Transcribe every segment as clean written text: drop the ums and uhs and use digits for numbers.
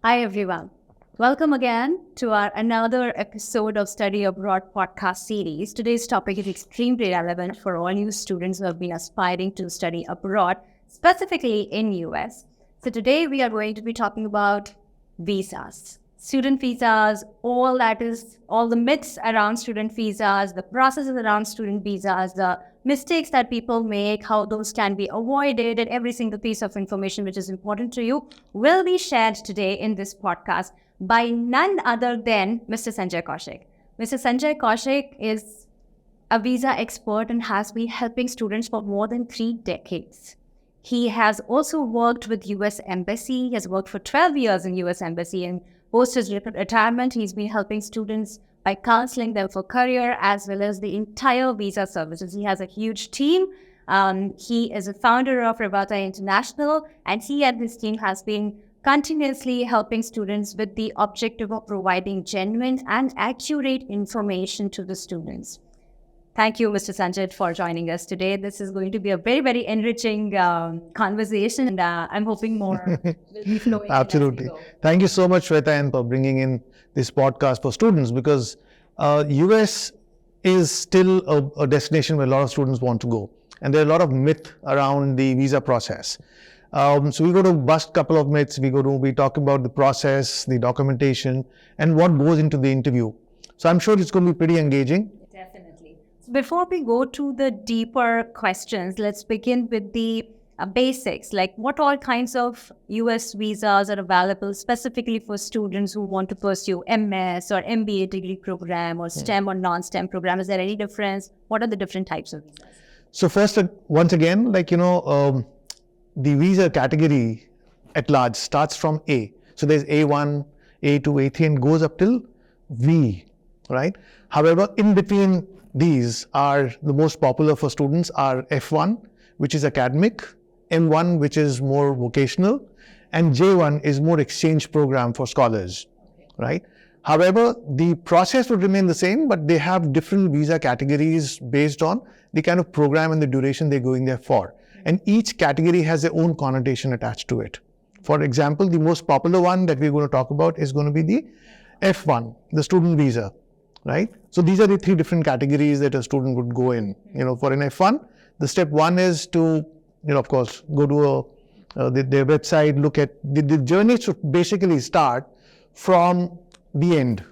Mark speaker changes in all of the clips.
Speaker 1: Hi, everyone. Welcome again to our another episode of Study Abroad podcast series. Today's topic is extremely relevant for all you students who have been aspiring to study abroad, specifically in US. So today we are going to be talking about visas, student visas, all the myths around student visas, the processes around student visas, the mistakes that people make, how those can be avoided, and every single piece of information which is important to you will be shared today in this podcast by none other than Mr. Sanjay Kaushik. Mr. Sanjay Kaushik is a visa expert and has been helping students for more than 3 decades. He has also worked with US Embassy. He has worked for 12 years in US Embassy, and post his retirement, he's been helping students by counseling them for career as well as the entire visa services. He has a huge team. He is a founder of Rebata International, and he and his team has been continuously helping students with the objective of providing genuine and accurate information to the students. Thank you, Mr. Sanjay, for joining us today. This is going to be a very, very enriching conversation, and I'm hoping more will be flowing.
Speaker 2: Absolutely. Thank you so much, Shweta, for bringing in this podcast for students, because US is still a destination where a lot of students want to go. And there are a lot of myths around the visa process. So we're going to bust a couple of myths. We're going to be talking about the process, the documentation, and what goes into the interview. So I'm sure it's going to be pretty engaging.
Speaker 1: Definitely. So before we go to the deeper questions, let's begin with the basics, like what all kinds of US visas are available specifically for students who want to pursue MS or MBA degree program or STEM or non-STEM program. Is there any difference? What are the different types of visas?
Speaker 2: So first, once again, the visa category at large starts from A. So there's A1, A2, A3 and goes up till V, right? However, in between these are the most popular for students are F1, which is academic, M1, which is more vocational, and J1 is more exchange program for scholars, right? However, the process would remain the same, but they have different visa categories based on the kind of program and the duration they're going there for. And each category has their own connotation attached to it. For example, the most popular one that we're going to talk about is going to be the F1, the student visa, right? So these are the 3 different categories that a student would go in. For an F1, the step 1 is to, of course, go to their website, look at the journey should basically start from the end.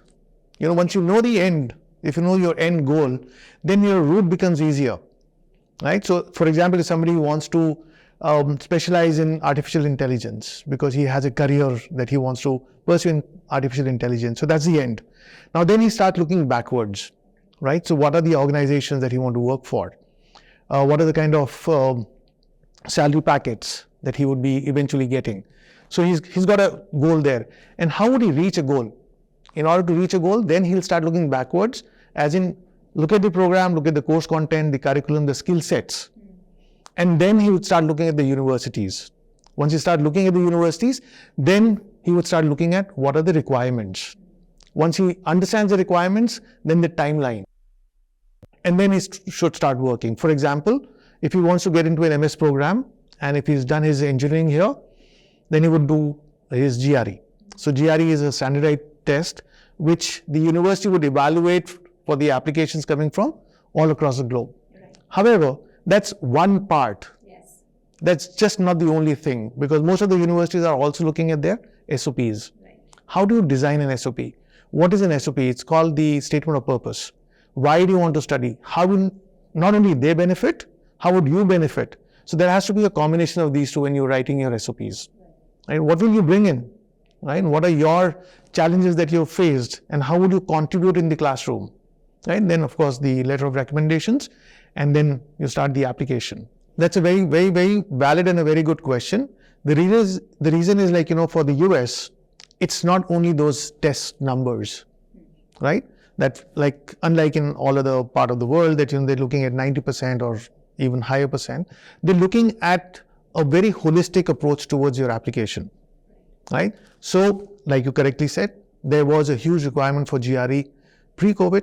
Speaker 2: Once you know the end, if you know your end goal, then your route becomes easier, right? So, for example, if somebody wants to specialize in artificial intelligence because he has a career that he wants to pursue in artificial intelligence, so that's the end. Now, then he starts looking backwards, right? So, what are the organizations that he wants to work for? What are the kind of salary packets that he would be eventually getting? So he's got a goal there. And how would he reach a goal? In order to reach a goal, then he'll start looking backwards, as in look at the program, look at the course content, the curriculum, the skill sets. And then he would start looking at the universities. Once he starts looking at the universities, then he would start looking at what are the requirements. Once he understands the requirements, then the timeline. And then he should start working. For example, if he wants to get into an MS program, and if he's done his engineering here, then he would do his GRE. So GRE is a standardized test which the university would evaluate for the applications coming from all across the globe. Right. However, that's one part. Yes. That's just not the only thing, because most of the universities are also looking at their SOPs. Right. How do you design an SOP? What is an SOP? It's called the statement of purpose. Why do you want to study? How will not only they benefit, how would you benefit? So there has to be a combination of these two when you're writing your SOPs. Right? What will you bring in? Right? What are your challenges that you've faced, and how would you contribute in the classroom? Right? Then, of course, the letter of recommendations, and then you start the application. That's a very, very, very valid and a very good question. The reason is for the US, it's not only those test numbers, right? That unlike in all other part of the world that they're looking at 90% or even higher percent, they're looking at a very holistic approach towards your application, right? So, like you correctly said, there was a huge requirement for GRE pre-COVID,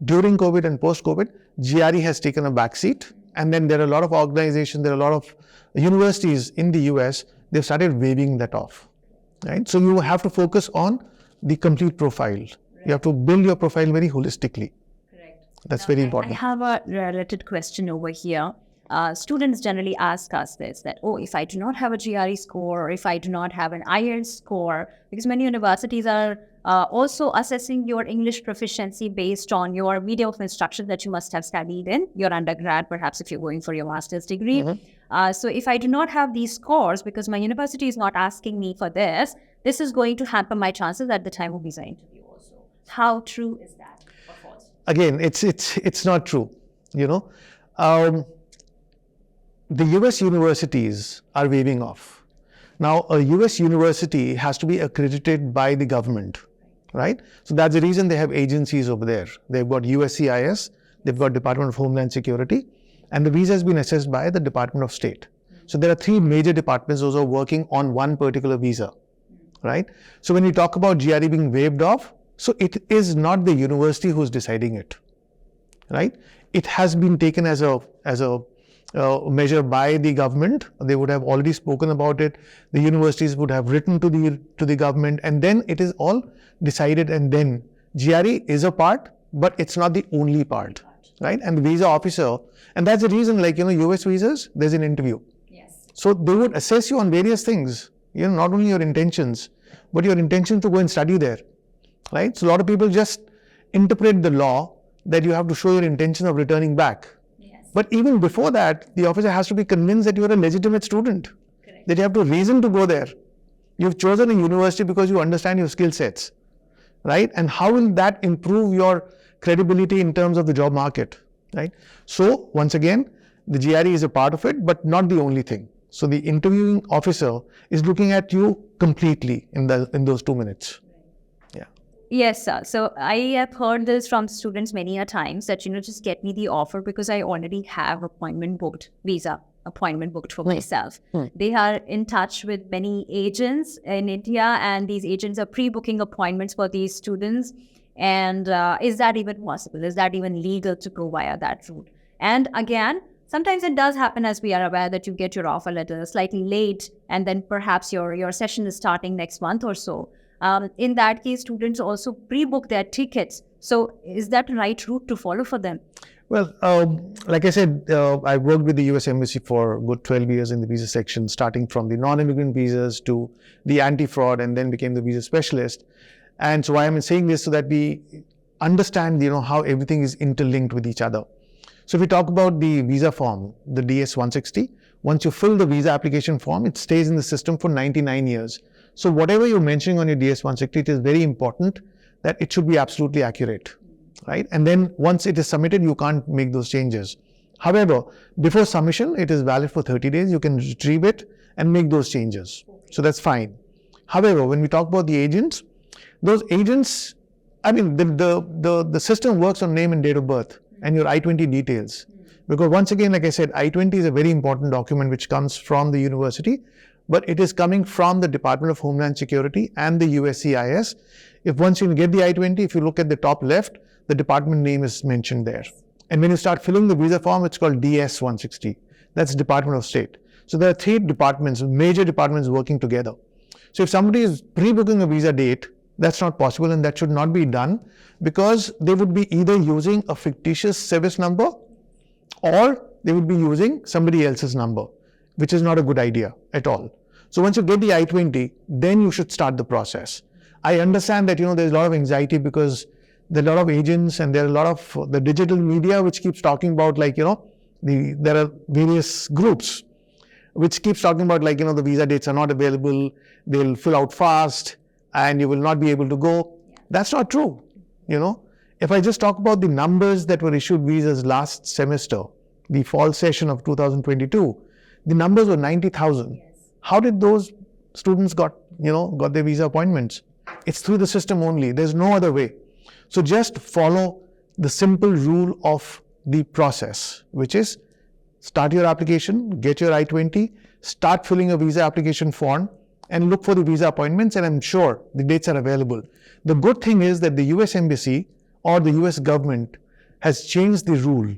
Speaker 2: during COVID and post-COVID. GRE has taken a backseat, and then there are a lot of organizations, there are a lot of universities in the US, they've started waiving that off. right? So you have to focus on the complete profile. Right. You have to build your profile very holistically.
Speaker 1: Correct.
Speaker 2: That's
Speaker 1: Now,
Speaker 2: very important.
Speaker 1: I have a related question over here. Students generally ask us this, that, oh, if I do not have a GRE score, or if I do not have an IELTS score, because many universities are also assessing your English proficiency based on your medium of instruction that you must have studied in your undergrad, perhaps if you're going for your master's degree. Mm-hmm. So if I do not have these scores, because my university is not asking me for this is going to hamper my chances at the time of visa interview also. How true is that or false?
Speaker 2: Again, it's not true, you know. The US universities are waiving off. Now, a US university has to be accredited by the government, right? So that's the reason they have agencies over there. They've got USCIS, they've got Department of Homeland Security, and the visa has been assessed by the Department of State. So there are three major departments those are working on one particular visa, right? So when we talk about GRE being waived off, so it is not the university who's deciding it, right? It has been taken as a measure by the government. They would have already spoken about it. The universities would have written to the government, and then it is all decided. And then GRE is a part, but it's not the only part, right? And the visa officer, and that's the reason, like, you know, US visas, there's an interview.
Speaker 1: Yes.
Speaker 2: So they would assess you on various things. You know, not only your intentions, but your intention to go and study there, right? So a lot of people just interpret the law that you have to show your intention of returning back. But even before that, the officer has to be convinced that you are a legitimate student. Correct. That you have to reason to go there. You've chosen a university because you understand your skill sets, right? And how will that improve your credibility in terms of the job market, right? So once again, the GRE is a part of it, but not the only thing. So the interviewing officer is looking at you completely in those 2 minutes.
Speaker 1: Yes, sir. So I have heard this from students many a times that, you know, just get me the offer because I already have visa appointment booked for myself. They are in touch with many agents in India, and these agents are pre-booking appointments for these students. And is that even possible? Is that even legal to go via that route? And again, sometimes it does happen, as we are aware, that you get your offer letter slightly late, and then perhaps your session is starting next month or so. In that case, students also pre-book their tickets. So is that the right route to follow for them?
Speaker 2: Well, like I said, I worked with the US Embassy for a good 12 years in the visa section, starting from the non-immigrant visas to the anti-fraud, and then became the visa specialist. And so why I'm saying this, so that we understand, you know, how everything is interlinked with each other. So if we talk about the visa form, the DS-160, once you fill the visa application form, it stays in the system for 99 years. So whatever you're mentioning on your DS-160, it is very important that it should be absolutely accurate, right? And then once it is submitted, you can't make those changes. However, before submission, it is valid for 30 days. You can retrieve it and make those changes. So that's fine. However, when we talk about the agents, those agents, I mean, the system works on name and date of birth and your I-20 details. Because once again, like I said, I-20 is a very important document which comes from the university, but it is coming from the Department of Homeland Security and the USCIS. If once you get the I-20, if you look at the top left, the department name is mentioned there. And when you start filling the visa form, it's called DS-160. That's Department of State. So there are three departments, major departments working together. So if somebody is pre-booking a visa date, that's not possible, and that should not be done, because they would be either using a fictitious service number or they would be using somebody else's number, which is not a good idea at all. So once you get the I-20, then you should start the process. I understand that, you know, there's a lot of anxiety because there are a lot of agents and there are a lot of the digital media which keeps talking about, like, you know, there are various groups which keeps talking about, like, you know, the visa dates are not available, they'll fill out fast and you will not be able to go. That's not true. You know, if I just talk about the numbers that were issued visas last semester, the fall session of 2022, the numbers were 90,000. Yes. How did those students got their visa appointments? It's through the system only. There's no other way. So just follow the simple rule of the process, which is start your application, get your I-20, start filling a visa application form, and look for the visa appointments, and I'm sure the dates are available. The good thing is that the US Embassy or the US government has changed the rule,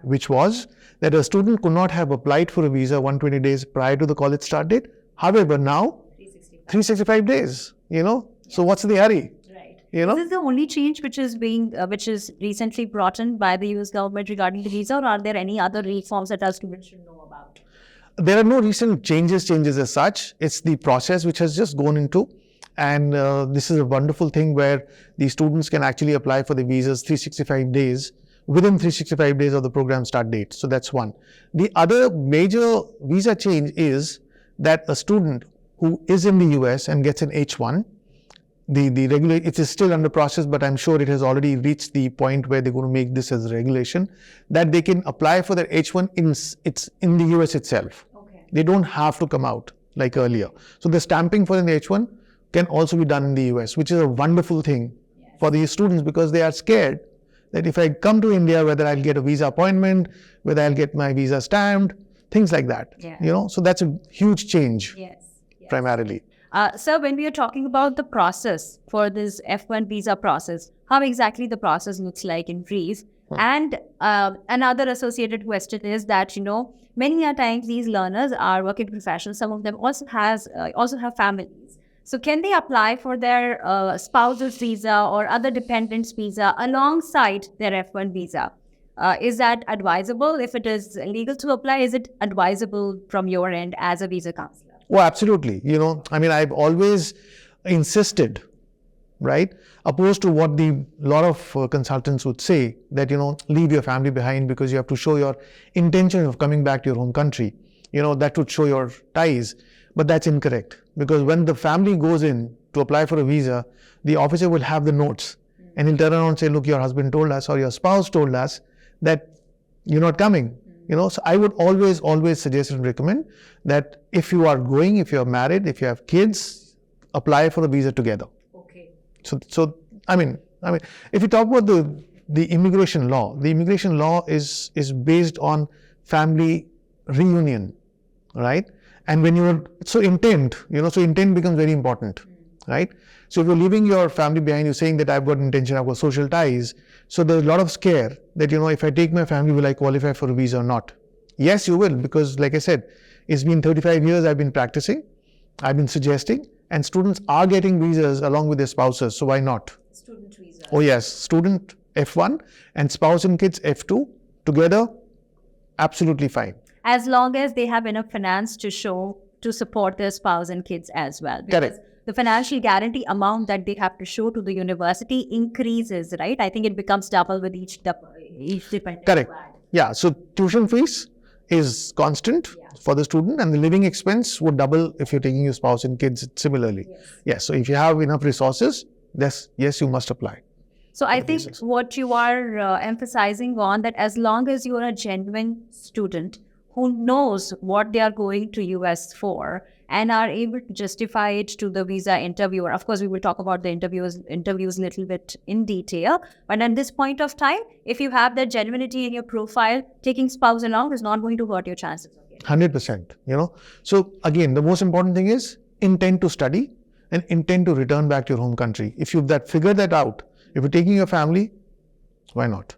Speaker 2: which was that a student could not have applied for a visa 120 days prior to the college start date. However, now 365 days, So what's the hurry?
Speaker 1: Right.
Speaker 2: You know?
Speaker 1: Is this the only change which is recently brought in by the US government regarding the visa, or are there any other reforms that our students should know about?
Speaker 2: There are no recent changes as such. It's the process which has just gone into. And this is a wonderful thing where the students can actually apply for the visas 365 days, within 365 days of the program start date. So that's one. The other major visa change is that a student who is in the US and gets an H1, it is still under process, but I'm sure it has already reached the point where they're going to make this as a regulation, that they can apply for their H1 in the US itself.
Speaker 1: Okay.
Speaker 2: They don't have to come out like earlier. So the stamping for an H1 can also be done in the US, which is a wonderful thing for these students, because they are scared that if I come to India, whether I'll get a visa appointment, whether I'll get my visa stamped, things like that.
Speaker 1: Yeah.
Speaker 2: So that's a huge change.
Speaker 1: Yes.
Speaker 2: Primarily.
Speaker 1: Sir, when we are talking about the process for this F1 visa process, how exactly the process looks like in brief? And another associated question is that, many a times these learners are working professionals. Some of them also have families. So can they apply for their spouse's visa or other dependents' visa alongside their F1 visa? Is that advisable? If it is legal to apply, is it advisable from your end as a visa counselor?
Speaker 2: Oh, absolutely. I've always insisted, right, opposed to what a lot of consultants would say, that, leave your family behind because you have to show your intention of coming back to your home country. That would show your ties. But that's incorrect, because when the family goes in to apply for a visa, the officer will have the notes and he'll turn around and say, look, your husband told us or your spouse told us that you're not coming. So I would always suggest and recommend that if you are going, if you are married, if you have kids, apply for the visa together.
Speaker 1: Okay.
Speaker 2: So if you talk about the immigration law, the immigration law is based on family reunion, right? And when intent becomes very important, right? So if you're leaving your family behind, you're saying that I've got intention, I've got social ties. So there's a lot of scare that, if I take my family, will I qualify for a visa or not? Yes, you will, because like I said, it's been 35 years I've been practicing, I've been suggesting, and students are getting visas along with their spouses. So why not?
Speaker 1: Student visa.
Speaker 2: Oh yes, student F1 and spouse and kids F2 together, absolutely fine.
Speaker 1: As long as they have enough finance to support their spouse and kids as well. Because
Speaker 2: correct.
Speaker 1: The financial guarantee amount that they have to show to the university increases, right? I think it becomes double with each dependent.
Speaker 2: Correct. Yeah. So tuition fees is constant for the student, and the living expense would double if you're taking your spouse and kids similarly. Yes. So if you have enough resources, yes, you must apply.
Speaker 1: So I think what you are emphasizing on, that as long as you are a genuine student who knows what they are going to US for and are able to justify it to the visa interviewer. Of course, we will talk about the interviews a little bit in detail. But at this point of time, if you have that genuinity in your profile, taking spouse along is not going to hurt your chances.
Speaker 2: 100%, So again, the most important thing is intent to study and intent to return back to your home country. If you've figured that out, if you're taking your family, why not?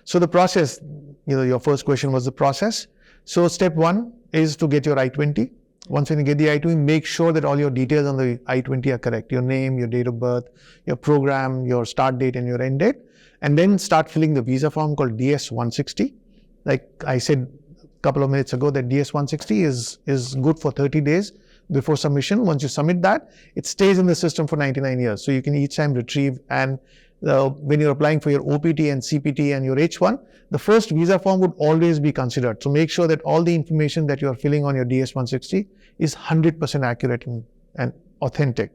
Speaker 2: So the process, your first question was the process. So step one is to get your I-20. Once you get the I-20, make sure that all your details on the I-20 are correct. Your name, your date of birth, your program, your start date and your end date. And then start filling the visa form called DS-160. Like I said a couple of minutes ago, that DS-160 is good for 30 days before submission. Once you submit that, it stays in the system for 99 years. So you can each time retrieve, and when you're applying for your OPT and CPT and your H1, the first visa form would always be considered. So make sure that all the information that you're filling on your DS-160 is 100% accurate and authentic.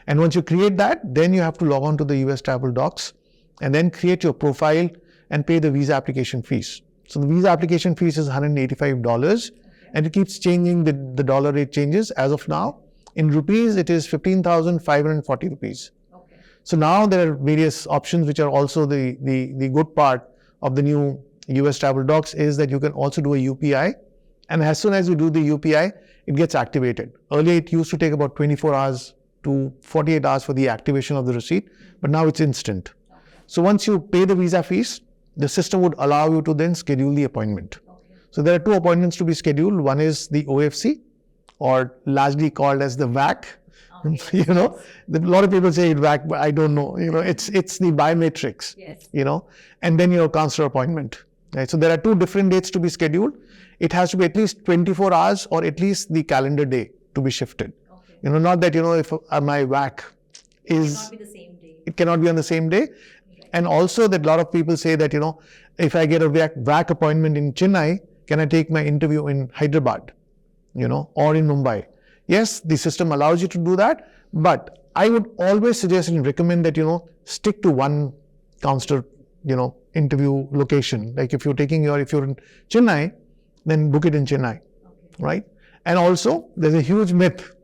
Speaker 2: And once you create that, then you have to log on to the US Travel Docs and then create your profile and pay the visa application fees. So the visa application fees is $185, and it keeps changing. The dollar rate changes. As of now, in rupees, it is 15,540 rupees.
Speaker 1: Okay.
Speaker 2: So now there are various options, which are also the good part of the new US Travel Docs, is that you can also do a UPI. And as soon as you do the UPI, it gets activated. Earlier, it used to take about 24 hours to 48 hours for the activation of the receipt, but now it's instant. So once you pay the visa fees, the system would allow you to then schedule the appointment. So there are two appointments to be scheduled. One is the OFC, or largely called as the VAC, You know, a lot of people say it back, but I don't know. You know, it's the biometrics.
Speaker 1: Yes.
Speaker 2: You know, and then your counselor appointment. Right. So there are 2 different dates to be scheduled. It has to be at least 24 hours or at least the calendar day to be shifted.
Speaker 1: Okay.
Speaker 2: You know, not that, you know, if my WAC is,
Speaker 1: It cannot be the same day.
Speaker 2: it cannot be on the same day. And also that a lot of people say that, you know, if I get a WAC appointment in Chennai, can I take my interview in Hyderabad, you know, or in Mumbai? Yes, the system allows you to do that, but I would always suggest and recommend that, you know, stick to one counselor, you know, interview location. Like if you're in Chennai, then book it in Chennai, right? And also there's a huge myth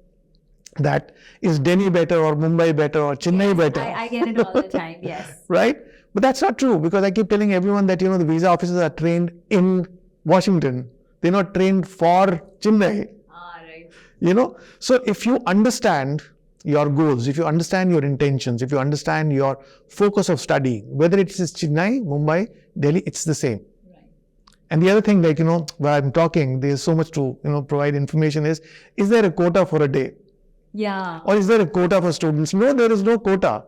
Speaker 2: that is Delhi better or Mumbai better or Chennai better.
Speaker 1: I get it all the time, yes.
Speaker 2: Right? But that's not true, because I keep telling everyone that, you know, the visa officers are trained in Washington. They're not trained for Chennai.
Speaker 1: Right.
Speaker 2: You know, so if you understand your goals, if you understand your intentions, if you understand your focus of study, whether it is Chennai, Mumbai, Delhi, it's the same.
Speaker 1: Right.
Speaker 2: And the other thing, like, you know, while I'm talking, there's so much to, you know, provide information is there a quota for a day?
Speaker 1: Yeah.
Speaker 2: Or is there a quota for students? No, there is no quota.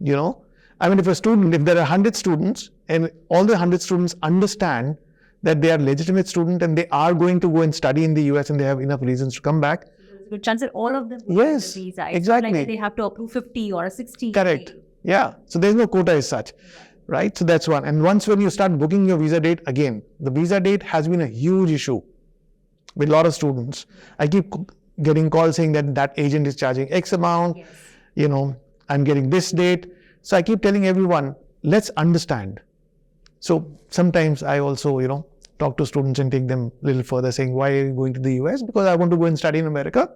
Speaker 2: You know, I mean, if there are 100 students and all the 100 students understand that they are legitimate student and they are going to go and study in the US and they have enough reasons to come back.
Speaker 1: There's a good chance that all of them will
Speaker 2: Yes,
Speaker 1: get the visa. It's
Speaker 2: exactly.
Speaker 1: not like they have to approve 50 or 60.
Speaker 2: Correct. Yeah. So there's no quota as such. Right. So that's one. And once when you start booking your visa date, again, the visa date has been a huge issue with a lot of students. I keep getting calls saying that agent is charging X amount,
Speaker 1: Yes.
Speaker 2: you know, I'm getting this date. So I keep telling everyone, let's understand. So sometimes I also, you know, talk to students and take them a little further, saying, why are you going to the US? Because I want to go and study in America.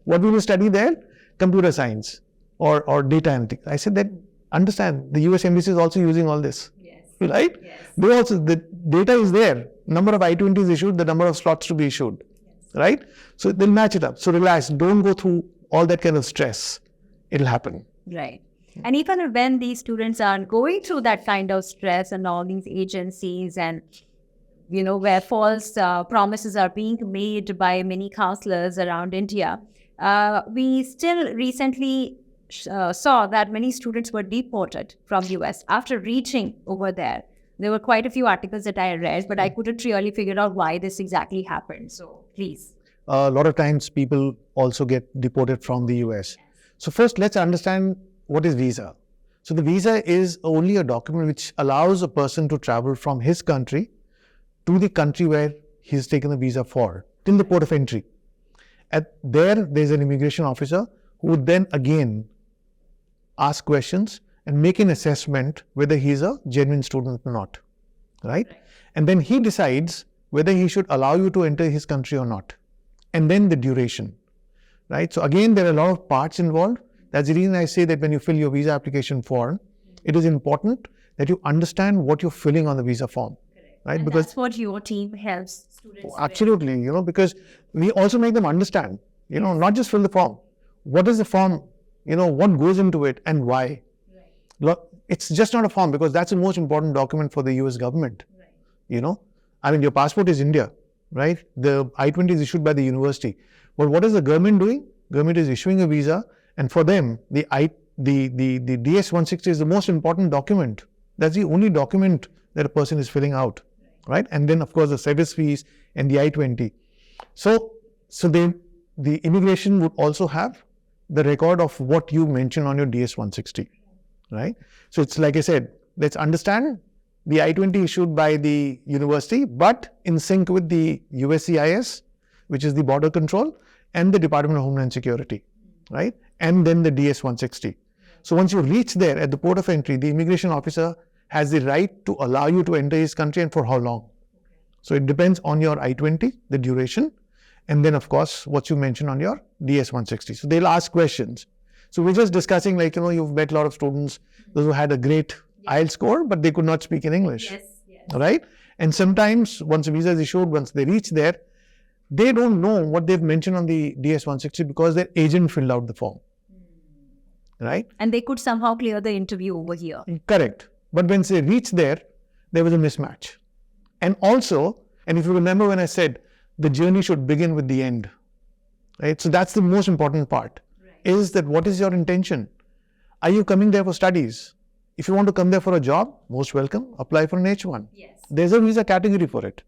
Speaker 2: What will you study there? Computer science or data analytics. I said that, understand, the US Embassy is also using all this.
Speaker 1: Yes.
Speaker 2: Right?
Speaker 1: Yes.
Speaker 2: They also, the data is there. Number of I-20s issued, the number of slots to be issued.
Speaker 1: Yes.
Speaker 2: Right? So they'll match it up. So relax. Don't go through all that kind of stress. It'll happen.
Speaker 1: Right. And even when these students are going through that kind of stress and all these agencies and, you know, where false promises are being made by many counselors around India, we still recently saw that many students were deported from US after reaching over there. There were quite a few articles that I read, but I couldn't really figure out why this exactly happened. So please.
Speaker 2: A lot of times people also get deported from the US. So first, let's understand what is visa. So the visa is only a document which allows a person to travel from his country to the country where he's taken the visa for, till the port of entry. There's an immigration officer who would then again ask questions and make an assessment whether he's a genuine student or not, right? And then he decides whether he should allow you to enter his country or not. And then the duration, right? So again, there are a lot of parts involved. That's the reason I say that when you fill your visa application form, it is important that you understand what you're filling on the visa form, right?
Speaker 1: And
Speaker 2: because
Speaker 1: that's what your team helps students with.
Speaker 2: absolutely, you know, because we also make them understand, you know, not just fill the form. What is the form? You know, what goes into it and why? Right. It's just not a form, because that's the most important document for the US government. Right. You know, I mean, your passport is India, right? The I-20 is issued by the university. But what is the government doing? Government is issuing a visa, and for them, the DS-160 is the most important document. That's the only document that a person is filling out, right? And then, of course, the service fees and the I-20. So the immigration would also have the record of what you mentioned on your DS-160, right? So it's like I said, let's understand the I-20 issued by the university, but in sync with the USCIS, which is the border control, and the Department of Homeland Security, right? And then the DS-160. So once you reach there at the port of entry, the immigration officer has the right to allow you to enter his country, and for how long. So it depends on your I-20, the duration, and then of course what you mentioned on your DS-160. So they'll ask questions. So we're just discussing, like, you know, you've met a lot of students, those who had a great IELTS score, but they could not speak in English, right? And sometimes once a visa is issued, once they reach there, they don't know what they've mentioned on the DS-160 because their agent filled out the form, right?
Speaker 1: And they could somehow clear the interview over here.
Speaker 2: Correct. But when they reach there, there was a mismatch. And also, and if you remember when I said the journey should begin with the end, right? So that's the most important part. Right. is that what is your intention? Are you coming there for studies? If you want to come there for a job, most welcome, apply for an H1.
Speaker 1: Yes.
Speaker 2: There's a visa category for it,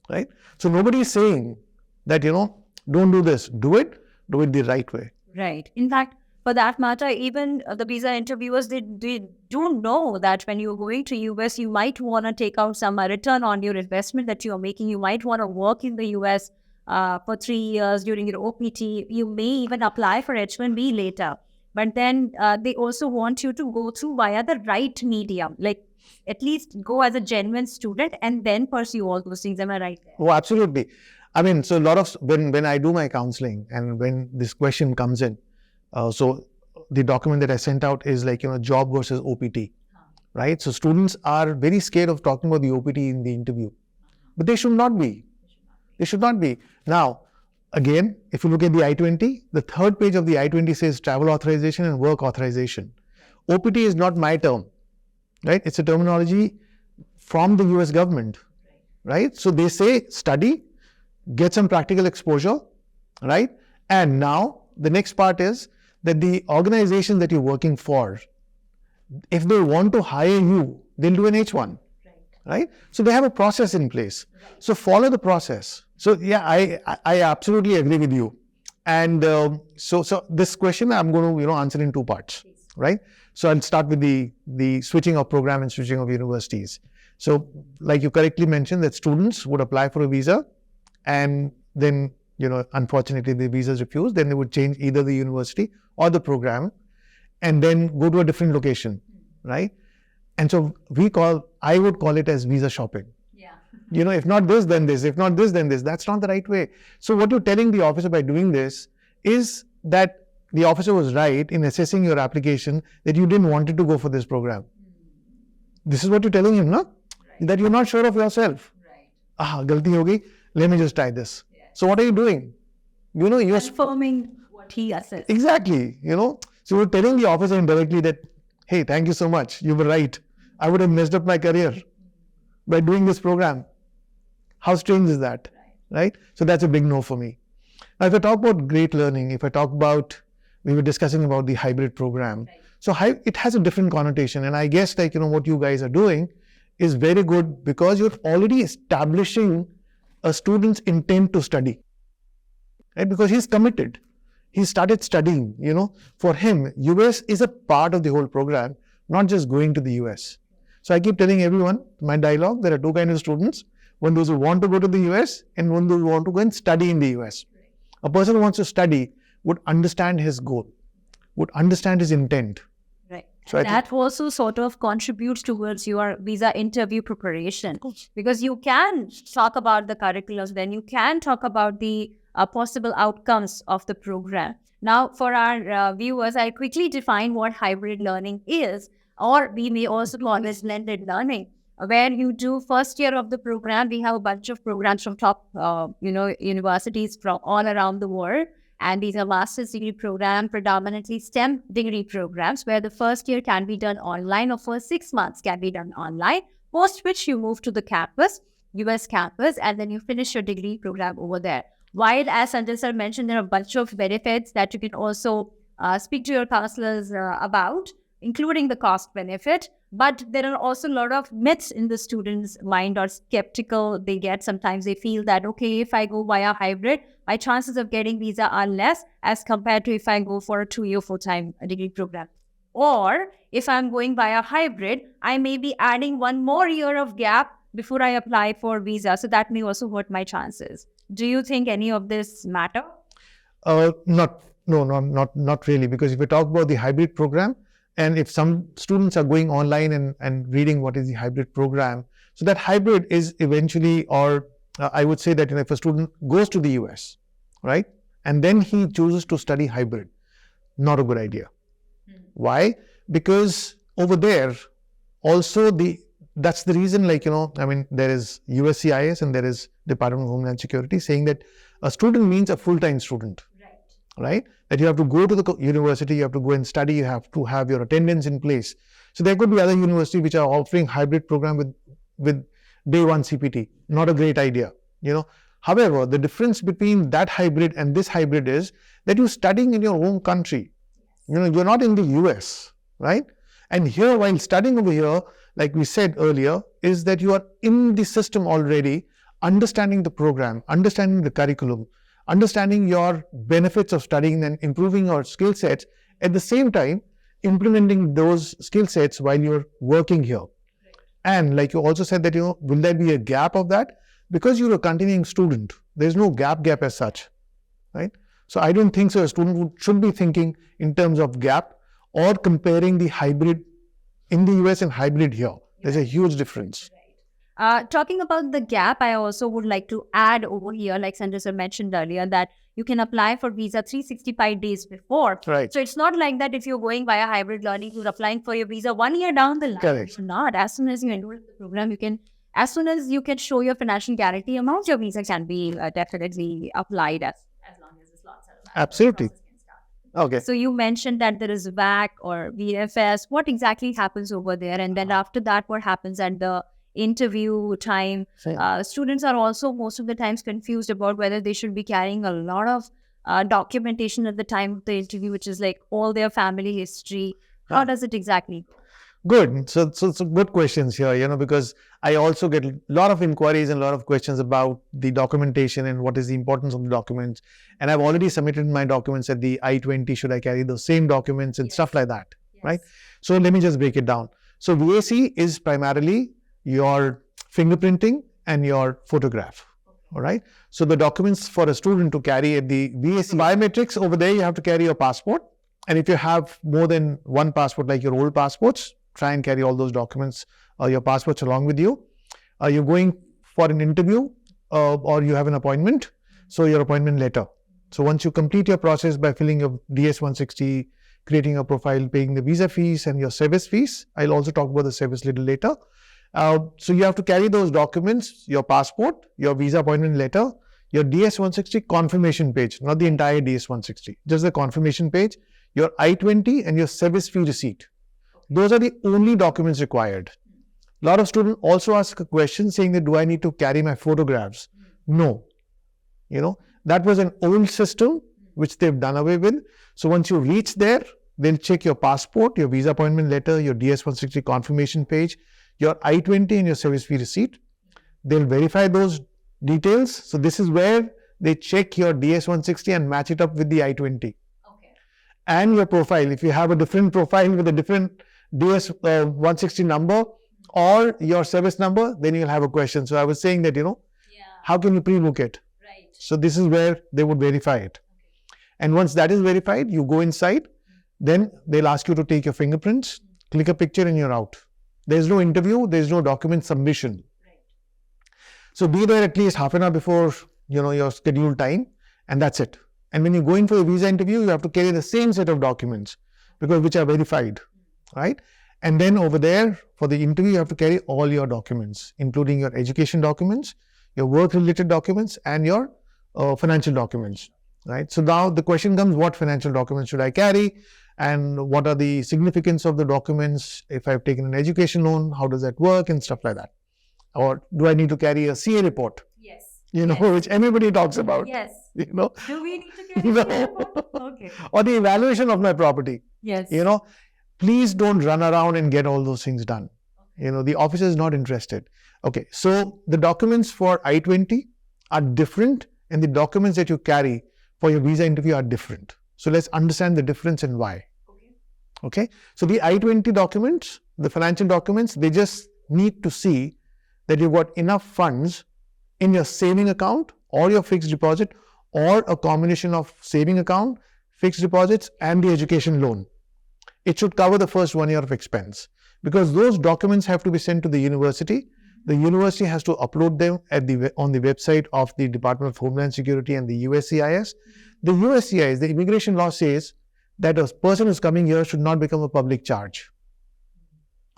Speaker 2: right? So nobody is saying that, don't do this. Do it the right way.
Speaker 1: Right. In fact, for that matter, even the visa interviewers, they do know that when you're going to US, you might want to take out some return on your investment that you're making. You might want to work in the US for 3 years during your OPT. You may even apply for H1B later. But then they also want you to go through via the right medium, like at least go as a genuine student and then pursue all those things. Am I right there?
Speaker 2: Oh, absolutely. I mean, so a lot of, when I do my counseling and when this question comes in, so the document that I sent out is like, job versus OPT, right? So students are very scared of talking about the OPT in the interview, but they should not be. They should not be. Now, again, if you look at the I-20, the third page of the I-20 says travel authorization and work authorization. OPT is not my term, right? It's a terminology from the US government, right? So they say study, get some practical exposure, right? And now the next part is that the organization that you're working for, if they want to hire you, they'll do an H1, right? So they have a process in place. So follow the process. So yeah, I absolutely agree with you. And so this question I'm going to answer in two parts, right? So I'll start with the switching of program and switching of universities. So like you correctly mentioned, that students would apply for a visa, and then unfortunately the visa is refused. Then they would change either the university or the program, and then go to a different location, right? And so I would call it as visa shopping. If not this, then this. If not this, then this. That's not the right way. So what you're telling the officer by doing this is that the officer was right in assessing your application that you didn't want to go for this program. This is what you're telling him, no? Right. That you're not sure of yourself. Right. Galti ho gayi. Let me just try this. Yes. So what are you doing? You're
Speaker 1: confirming what he assessed.
Speaker 2: Exactly. So you're telling the officer indirectly that, hey, thank you so much. You were right. I would have messed up my career by doing this program. How strange is that, right? So that's a big no for me. Now, if I talk about great learning, we were discussing about the hybrid program. Right. So it has a different connotation. And I guess what you guys are doing is very good because you're already establishing a student's intent to study, right? Because he's committed. He started studying, For him, US is a part of the whole program, not just going to the US. So I keep telling everyone, my dialogue, there are two kinds of students. One, those who want to go to the US, and one, those who want to go and study in the US. A person who wants to study would understand his goal, would understand his intent.
Speaker 1: Right. So that also sort of contributes towards your visa interview preparation, because you can talk about the curriculums, then you can talk about the possible outcomes of the program. Now, for our viewers, I'll quickly define what hybrid learning is, or we may also call it blended learning. Where you do first year of the program, we have a bunch of programs from top, universities from all around the world. And these are master's degree programs, predominantly STEM degree programs, where the first year can be done online, or first 6 months can be done online, post which you move to the campus, US campus, and then you finish your degree program over there. While, as Sanjay sir mentioned, there are a bunch of benefits that you can also speak to your counselors about, including the cost benefit. But there are also a lot of myths in the students' mind, or skeptical they get. Sometimes they feel that, okay, if I go via hybrid, my chances of getting visa are less as compared to if I go for a 2-year full-time degree program. Or if I'm going via hybrid, I may be adding 1 more year of gap before I apply for visa. So that may also hurt my chances. Do you think any of this matter?
Speaker 2: Not really. Because if we talk about the hybrid program, and if some students are going online and reading what is the hybrid program, so that hybrid is eventually, or I would say that if a student goes to the US, right, and then he chooses to study hybrid, not a good idea. Why? Because over there, also that's the reason, there is USCIS and there is Department of Homeland Security saying that a student means a full-time student. Right? That you have to go to the university, you have to go and study, you have to have your attendance in place. So there could be other universities which are offering hybrid program with day one CPT. Not a great idea. However, the difference between that hybrid and this hybrid is that you're studying in your home country. You're not in the US, right? And here, while studying over here, like we said earlier, is that you are in the system already, understanding the program, understanding the curriculum, understanding your benefits of studying and improving your skill sets, at the same time, implementing those skill sets while you're working here. And like you also said that, will there be a gap of that? Because you're a continuing student, there's no gap as such, right? So I don't think so. A student should be thinking in terms of gap or comparing the hybrid in the US and hybrid here. There's a huge difference.
Speaker 1: Talking about the gap, I also would like to add over here, like Sanjay sir mentioned earlier, that you can apply for visa 365 days before.
Speaker 2: Right.
Speaker 1: So it's not like that if you're going via hybrid learning, you're applying for your visa 1 year down the line.
Speaker 2: Correct.
Speaker 1: Not. As soon as you enroll in the program, as soon as you can show your financial guarantee amount, your visa can be definitely applied as long as the slots are available.
Speaker 2: Absolutely. Okay.
Speaker 1: So you mentioned that there is VAC or VFS. What exactly happens over there? And then after that, what happens at the interview time? Students are also most of the times confused about whether they should be carrying a lot of documentation at the time of the interview, which is like all their family history. How does it exactly go?
Speaker 2: Good. So good questions here, because I also get a lot of inquiries and a lot of questions about the documentation and what is the importance of the documents. And I've already submitted my documents at the I-20. Should I carry those same documents and stuff like that, right? So let me just break it down. So VAC is primarily your fingerprinting and your photograph, all right? So the documents for a student to carry at the VAC biometrics, over there you have to carry your passport. And if you have more than one passport, like your old passports, try and carry all those documents, your passports along with you. You're going for an interview or you have an appointment, so your appointment letter. So once you complete your process by filling your DS-160, creating a profile, paying the visa fees and your service fees, I'll also talk about the service little later. So you have to carry those documents, your passport, your visa appointment letter, your DS-160 confirmation page, not the entire DS-160, just the confirmation page, your I-20 and your service fee receipt. Those are the only documents required. A lot of students also ask a question saying that, do I need to carry my photographs? No. That was an old system which they've done away with. So once you reach there, they'll check your passport, your visa appointment letter, your DS-160 confirmation page, your I-20 and your service fee receipt. They'll verify those details. So this is where they check your DS-160 and match it up with the I-20. And your profile. If you have a different profile with a different DS-160 number or your service number, then you'll have a question. So I was saying that, how can you pre-book it?
Speaker 1: Right.
Speaker 2: So this is where they would verify it. And once that is verified, you go inside, then they'll ask you to take your fingerprints, click a picture and you're out. There's no interview, there's no document submission.
Speaker 1: Right.
Speaker 2: So be there at least half an hour before, your scheduled time, and that's it. And when you go in for a visa interview, you have to carry the same set of documents which are verified, right? And then over there for the interview, you have to carry all your documents, including your education documents, your work-related documents, and your financial documents, right? So now the question comes, what financial documents should I carry? And what are the significance of the documents? If I've taken an education loan, how does that work and stuff like that? Or do I need to carry a CA report?
Speaker 1: Yes.
Speaker 2: Which everybody talks about.
Speaker 1: Yes.
Speaker 2: Do
Speaker 1: we need to carry CA report? Okay.
Speaker 2: Or the evaluation of my property.
Speaker 1: Yes.
Speaker 2: Please don't run around and get all those things done. The officer is not interested. Okay. So the documents for I-20 are different and the documents that you carry for your visa interview are different. So let's understand the difference and why. Okay. So the I-20 documents, the financial documents, they just need to see that you've got enough funds in your saving account or your fixed deposit or a combination of saving account, fixed deposits and the education loan. It should cover the first 1 year of expense because those documents have to be sent to the university. The university has to upload them on the website of the Department of Homeland Security and the USCIS. The USCIS, the immigration law says that a person who's coming here should not become a public charge,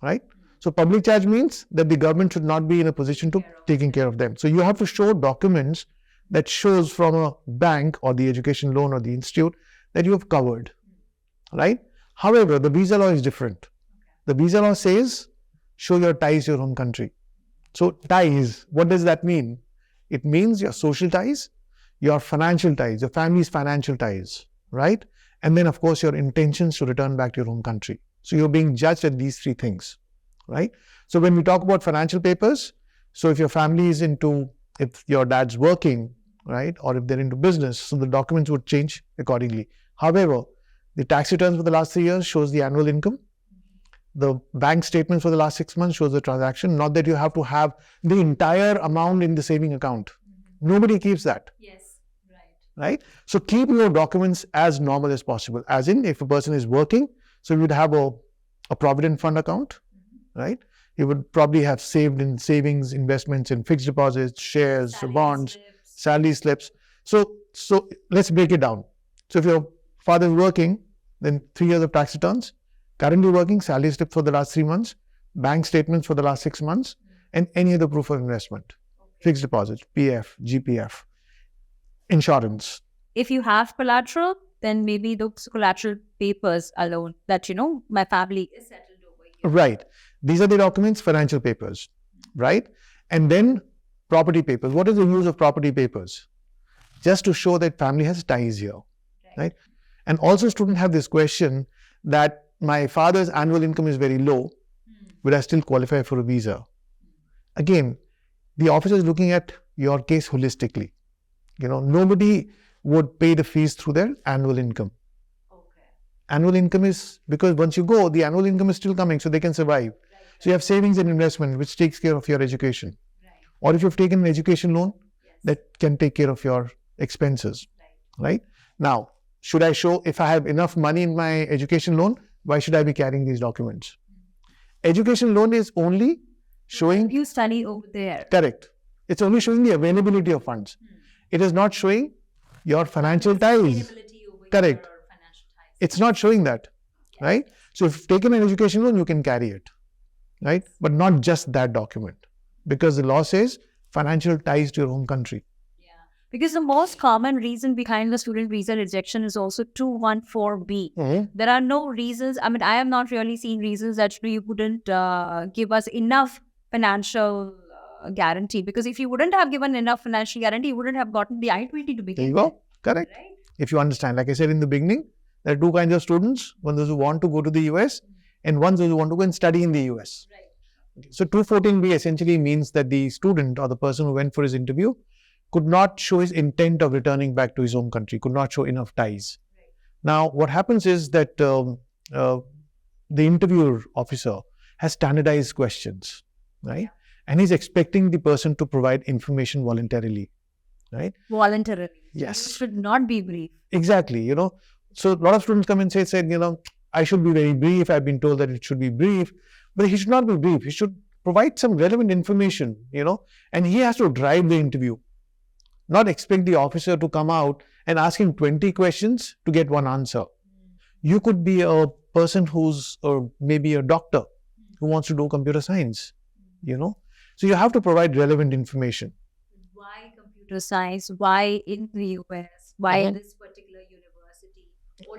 Speaker 2: right? So public charge means that the government should not be in a position to taking care of them. So you have to show documents that shows from a bank or the education loan or the institute that you have covered, right? However, the visa law is different. The visa law says, show your ties to your home country. So ties, what does that mean? It means your social ties, your financial ties, your family's financial ties, right? And then, of course, your intentions to return back to your home country. So you're being judged at these three things, right? So when we talk about financial papers, so if your family is if your dad's working, right, or if they're into business, so the documents would change accordingly. However, the tax returns for the last 3 years shows the annual income. The bank statements for the last 6 months shows the transaction. Not that you have to have the entire amount in the saving account. Nobody keeps that.
Speaker 1: Yes,
Speaker 2: right? So keep your documents as normal as possible. As in, if a person is working, so you would have a provident fund account, right? You would probably have saved in savings, investments in fixed deposits, shares, bonds, salary slips. So let's break it down. So if your father is working, then 3 years of tax returns, currently working, salary slip for the last 3 months, bank statements for the last 6 months, and any other proof of investment, fixed deposits, PF, GPF, insurance.
Speaker 1: If you have collateral, then maybe those collateral papers alone that, my family is settled over here.
Speaker 2: Right. These are the documents, financial papers, right? And then property papers. What is the use of property papers? Just to show that family has ties here, right? And also students have this question that my father's annual income is very low, will I still qualify for a visa? Again, the officer is looking at your case holistically. Nobody would pay the fees through their annual income. Annual income is, because once you go, the annual income is still coming, so they can survive. So you have savings and investment, which takes care of your education. Or if you've taken an education loan, that can take care of your expenses, right? Now, should I show, if I have enough money in my education loan, why should I be carrying these documents? Education loan is only showing...
Speaker 1: You study over there.
Speaker 2: Correct. It's only showing the availability of funds. It is not showing your financial ties. Correct. It's not showing that, right? So if you've taken an education loan, you can carry it, right? But not just that document, because the law says financial ties to your home country.
Speaker 1: Because the most common reason behind the student visa rejection is also 214B. There are no reasons. I have not really seen reasons that you couldn't give us enough financial guarantee. Because if you wouldn't have given enough financial guarantee, you wouldn't have gotten the I-20 to begin with.
Speaker 2: There you go. Correct. Right? If you understand, like I said in the beginning, there are two kinds of students. One those who want to go to the US and one those who want to go and study in the US. Right. So 214B essentially means that the student or the person who went for his interview could not show his intent of returning back to his home country, could not show enough ties. Right. Now, what happens is that the interviewer officer has standardized questions, right? And he's expecting the person to provide information voluntarily, right?
Speaker 1: Voluntarily.
Speaker 2: Yes.
Speaker 1: It should not be brief.
Speaker 2: Exactly, So a lot of students come and say, I should be very brief. I've been told that it should be brief, but he should not be brief. He should provide some relevant information, and he has to drive the interview. Not expect the officer to come out and ask him 20 questions to get one answer. You could be a person who's maybe a doctor who wants to do computer science, So you have to provide relevant information.
Speaker 1: Why computer science? Why in the US? Why in this particular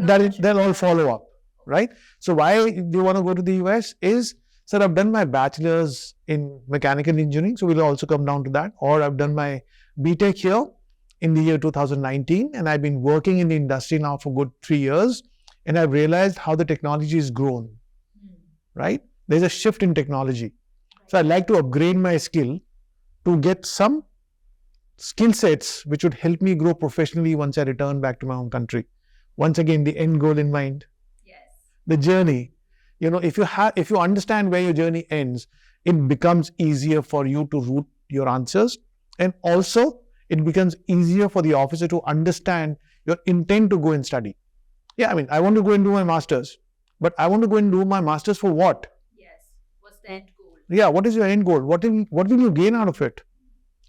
Speaker 1: university?
Speaker 2: They'll all follow up, right? So why do you want to go to the US is, sir, I've done my bachelor's in mechanical engineering, so we'll also come down to that. Or I've done my BTech here in the year 2019, and I've been working in the industry now for good 3 years, and I've realized how the technology has grown, right? There's a shift in technology. So I'd like to upgrade my skill to get some skill sets which would help me grow professionally once I return back to my home country. Once again, the end goal in mind. Yes. The journey. If you understand where your journey ends, it becomes easier for you to route your answers. And also, it becomes easier for the officer to understand your intent to go and study. I want to go and do my master's. But I want to go and do my master's for what?
Speaker 1: Yes. What's the end goal?
Speaker 2: Yeah, what is your end goal? What will you gain out of it?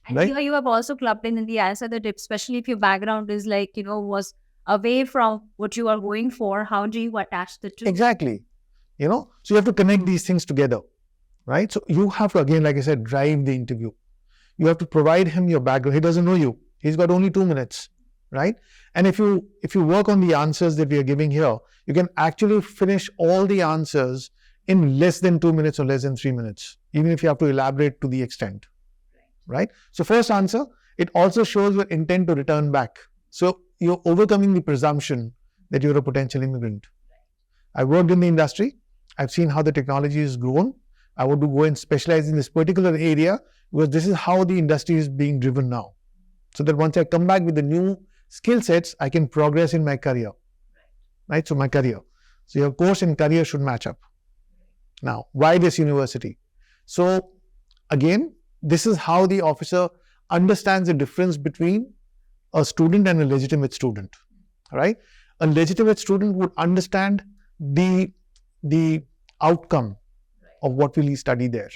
Speaker 1: And right? Here you have also clubbed in the answer that especially if your background is was away from what you are going for, how do you attach the two?
Speaker 2: Exactly. So you have to connect these things together, right? So you have to, again, like I said, drive the interview. You have to provide him your background. He doesn't know you. He's got only 2 minutes, right? And if you work on the answers that we are giving here, you can actually finish all the answers in less than 2 minutes or less than 3 minutes, even if you have to elaborate to the extent, right? So first answer, it also shows your intent to return back. So you're overcoming the presumption that you're a potential immigrant. I worked in the industry. I've seen how the technology has grown. I want to go and specialize in this particular area because this is how the industry is being driven now. So that once I come back with the new skill sets, I can progress in my career. Right? So my career. So your course and career should match up. Now, why this university? So again, this is how the officer understands the difference between a student and a legitimate student. Right? A legitimate student would understand the outcome of what will he study there.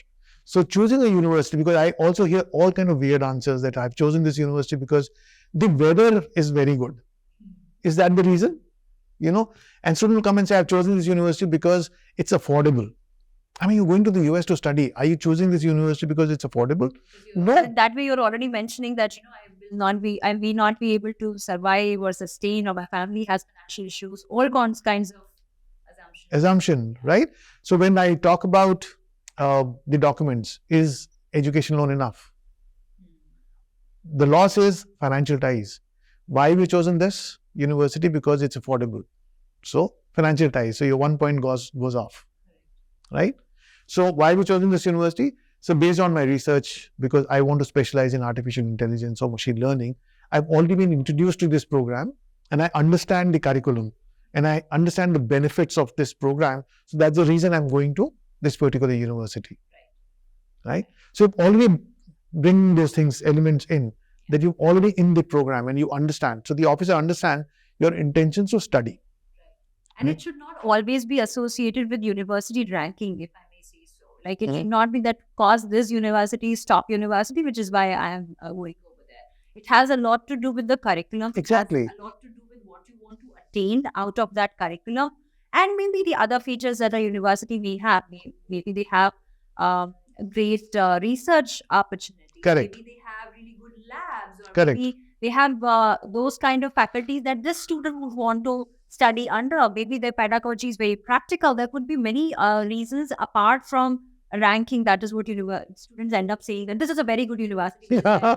Speaker 2: So choosing a university, because I also hear all kind of weird answers that I've chosen this university because the weather is very good. Is that the reason? And students will come and say, I've chosen this university because it's affordable. I mean, you're going to the US to study. Are you choosing this university because it's affordable? No.
Speaker 1: That way, you're already mentioning that, I will not be able to survive or sustain, or my family has financial issues, all kinds of
Speaker 2: assumption, right? So when I talk about the documents, is education loan enough? The law says financial ties. Why have you chosen this university? Because it's affordable. So financial ties. So your 1 point goes off, right? So why have you chosen this university? So based on my research, because I want to specialize in artificial intelligence or machine learning, I've already been introduced to this program and I understand the curriculum and I understand the benefits of this program. So that's the reason I'm going to this particular university, right? So you've already bring those things, elements in, that you're already in the program and you understand. So the officer understands your intentions to study.
Speaker 1: And it should not always be associated with university ranking, if I may say so. Like it should not be that cause this university is top university, which is why I am going over there. It has a lot to do with the curriculum.
Speaker 2: Exactly.
Speaker 1: It has a lot to do with what you want to attain out of that curriculum. And maybe the other features that a university may have. Maybe they have great research opportunities.
Speaker 2: Correct.
Speaker 1: Maybe they have really good labs. Or
Speaker 2: Correct.
Speaker 1: Maybe they have those kind of faculties that this student would want to study under. Maybe their pedagogy is very practical. There could be many reasons apart from ranking. That is what students end up saying. And this is a very good university.
Speaker 2: Yeah.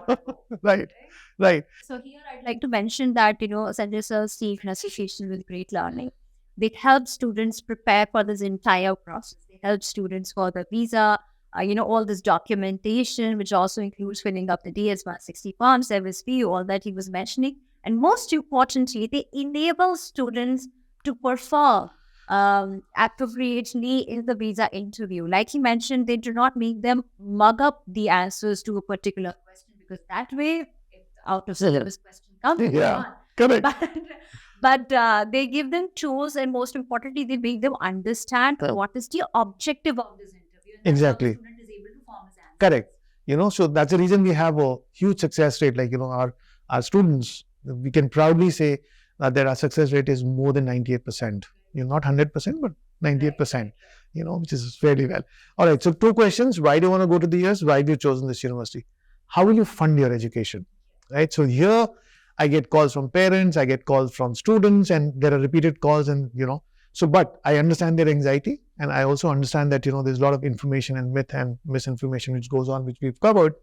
Speaker 2: Right.
Speaker 1: So here I'd like to mention that, Sanjay Sir's team in association with Great Learning, they help students prepare for this entire process. They help students for the visa, all this documentation, which also includes filling up the DS-160 form, service fee, all that he was mentioning. And most importantly, they enable students to perform appropriately in the visa interview. Like he mentioned, they do not make them mug up the answers to a particular question, because that way, if out of syllabus question comes,
Speaker 2: correct.
Speaker 1: But they give them tools, and most importantly, they make them understand what is the objective of this interview. And
Speaker 2: exactly.
Speaker 1: How the student is able to form his answers.
Speaker 2: Correct. So that's the reason we have a huge success rate. Like, our students, we can proudly say that our success rate is more than 98%. Not 100%, but 98%, which is fairly well. All right. So 2 questions. Why do you want to go to the US? Why have you chosen this university? How will you fund your education? Right. So here I get calls from parents, I get calls from students, and there are repeated calls and, so, but I understand their anxiety, and I also understand that, there's a lot of information and myth and misinformation which goes on, which we've covered.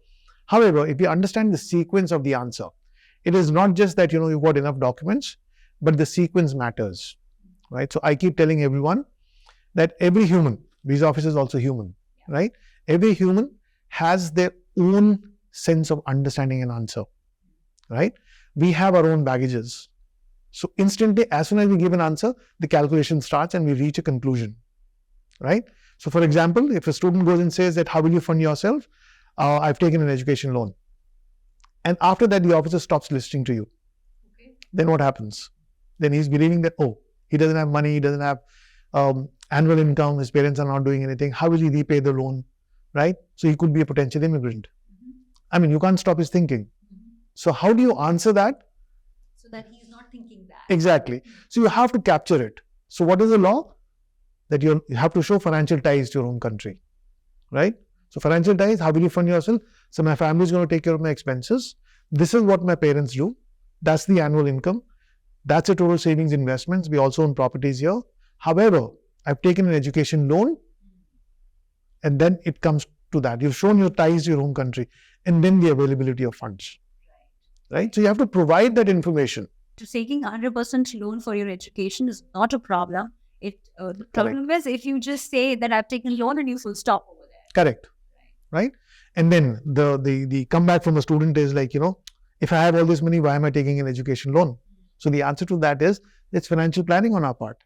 Speaker 2: However, if you understand the sequence of the answer, it is not just that, you've got enough documents, but the sequence matters, right? So I keep telling everyone that every human, visa officer is also human, right? Every human has their own sense of understanding an answer, right? We have our own baggages. So instantly, as soon as we give an answer, the calculation starts and we reach a conclusion, right? So for example, if a student goes and says that, how will you fund yourself? I've taken an education loan. And after that, the officer stops listening to you. Okay. Then what happens? Then he's believing that, he doesn't have money, he doesn't have annual income, his parents are not doing anything. How will he repay the loan, right? So he could be a potential immigrant. I mean, you can't stop his thinking. So how do you answer that?
Speaker 1: So that he's not thinking that.
Speaker 2: Exactly. So you have to capture it. So what is the law? That you have to show financial ties to your own country, right? So financial ties, how will you fund yourself? So my family is going to take care of my expenses. This is what my parents do. That's the annual income. That's a total savings investments. We also own properties here. However, I've taken an education loan, and then it comes to that. You've shown your ties to your home country, and then the availability of funds. right? So you have to provide that information.
Speaker 1: Taking 100% loan for your education is not a problem. The problem is if you just say that I've taken loan and you full stop over there.
Speaker 2: Correct. Right? And then the comeback from a student is like, if I have all this money, why am I taking an education loan? So the answer to that is it's financial planning on our part.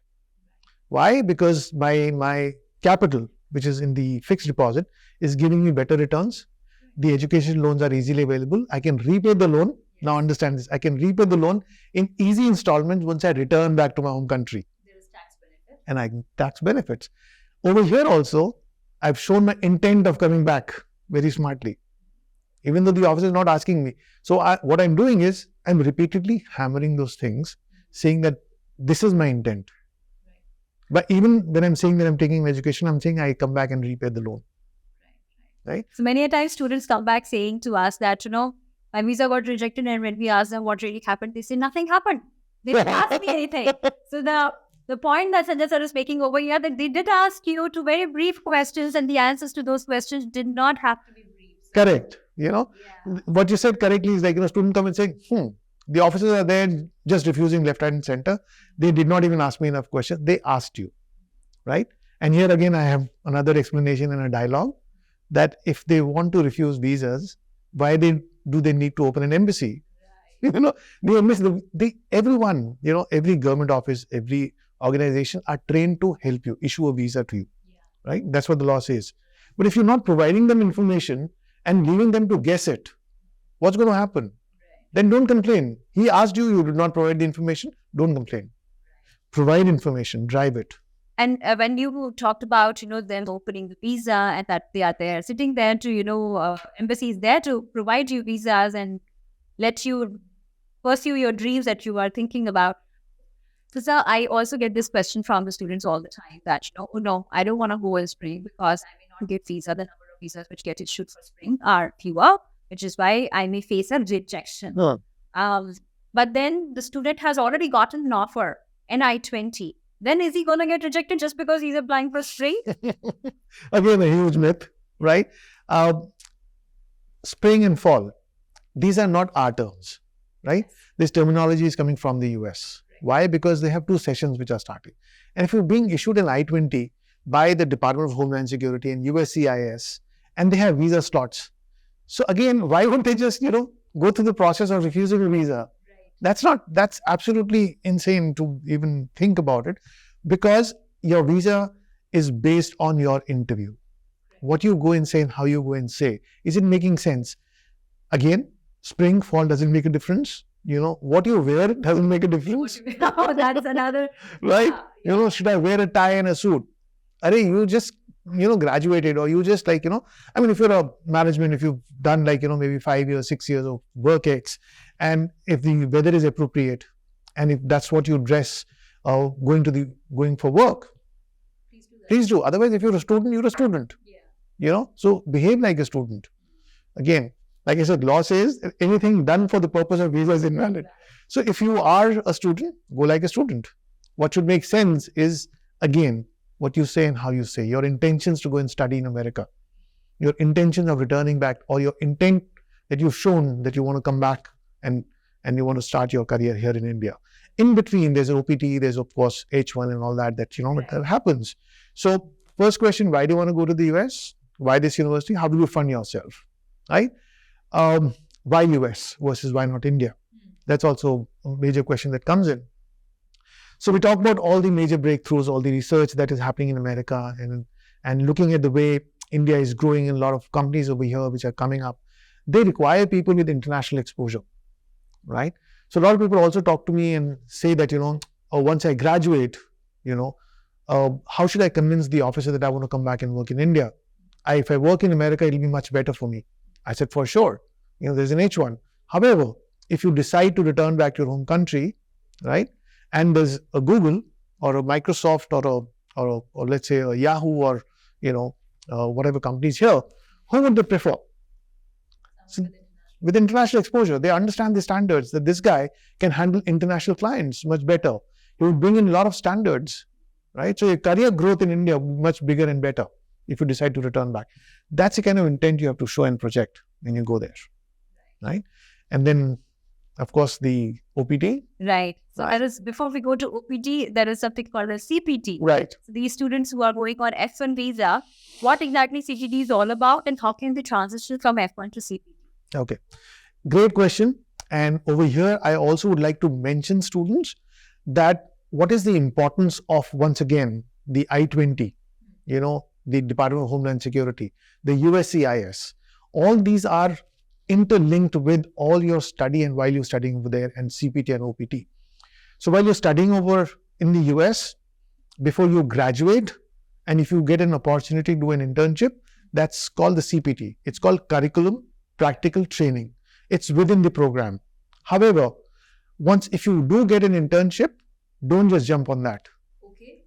Speaker 2: Why? Because my capital, which is in the fixed deposit, is giving me better returns. The education loans are easily available. I can repay the loan. Now understand this. I can repay the loan in easy installments once I return back to my home country.
Speaker 1: There is tax benefit.
Speaker 2: And I tax benefits. Over here also, I've shown my intent of coming back very smartly, even though the officer is not asking me. So what I'm doing is I'm repeatedly hammering those things, saying that this is my intent. But even when I'm saying that I'm taking an education, I'm saying I come back and repay the loan. Right?
Speaker 1: So many a times students come back saying to us that, my visa got rejected, and when we ask them what really happened, they say nothing happened. They didn't ask me anything. So the point that Sanjay sir is making over here, that they did ask you two very brief questions, and the answers to those questions did not have to be brief.
Speaker 2: So, correct. What you said correctly is like, student come and saying, the officers are there just refusing left, right and center. They did not even ask me enough questions. They asked you, right? And here again, I have another explanation and a dialogue that if they want to refuse visas, why do they need to open an embassy? Right. Everyone, every government office, every organization are trained to help you, issue a visa to you, right? That's what the law says. But if you're not providing them information and leaving them to guess it, what's going to happen? Then don't complain. He asked you, you did not provide the information, don't complain. Provide information, drive it.
Speaker 1: And when you talked about, them opening the visa and that they are there, sitting there to, embassies there to provide you visas and let you pursue your dreams that you are thinking about. So, sir, I also get this question from the students all the time that, no, I don't want to go in spring because I may not get visa. The number of visas which get issued for spring are fewer, which is why I may face a rejection. But then the student has already gotten an offer, an I-20. Then is he going to get rejected just because he's applying for spring?
Speaker 2: Again, a huge myth, right? Spring and fall, these are not our terms, right? This terminology is coming from the US. Why? Because they have two sessions which are starting. And if you're being issued an I-20 by the Department of Homeland Security and USCIS, and they have visa slots. So again, why won't they just, go through the process of refusing a visa? That's absolutely insane to even think about it, because your visa is based on your interview. What you go and say and how you go and say, is it making sense? Again, spring, fall doesn't make a difference. What you wear doesn't make a difference.
Speaker 1: That is another.
Speaker 2: Right? Should I wear a tie and a suit? You just, graduated, or you just if you're a management, if you've done maybe 5 years, 6 years of work ex, and if the weather is appropriate, and if that's what you dress, going for work, please do. Otherwise, if you're a student, you're a student. So behave like a student. Again, like I said, law says anything done for the purpose of visa is invalid. So if you are a student, go like a student. What should make sense is, again, what you say and how you say. Your intentions to go and study in America, your intention of returning back, or your intent that you've shown that you want to come back and you want to start your career here in India. In between, there's an OPT, there's of course H1 and all that that happens. So first question, why do you want to go to the US? Why this university? How do you fund yourself? Right? Why US versus why not India? That's also a major question that comes in. So we talk about all the major breakthroughs, all the research that is happening in America, and looking at the way India is growing, and a lot of companies over here which are coming up. They require people with international exposure, right? So a lot of people also talk to me and say that, once I graduate, how should I convince the officer that I want to come back and work in India? If I work in America, it'll be much better for me. I said, for sure. There's an H1. However, if you decide to return back to your home country, right, and there's a Google or a Microsoft or let's say a Yahoo or, whatever companies here, who would they prefer? So, with international exposure, they understand the standards, that this guy can handle international clients much better. He will bring in a lot of standards, right? So your career growth in India will be much bigger and better if you decide to return back. That's the kind of intent you have to show and project when you go there, right? And then of course, the OPT.
Speaker 1: Right. So there is, before we go to OPT, there is something called a CPT.
Speaker 2: Right.
Speaker 1: So these students who are going on F1 visa, what exactly CPT is all about and how can they transition from F1 to CPT?
Speaker 2: Okay. Great question. And over here, I also would like to mention students that what is the importance of, once again, the I-20, the Department of Homeland Security, the USCIS. All these are interlinked with all your study and while you're studying over there, and CPT and OPT. So while you're studying over in the US, before you graduate, and if you get an opportunity to do an internship, that's called the CPT. It's called Curriculum Practical Training. It's within the program. However, if you do get an internship, don't just jump on that.
Speaker 1: Okay.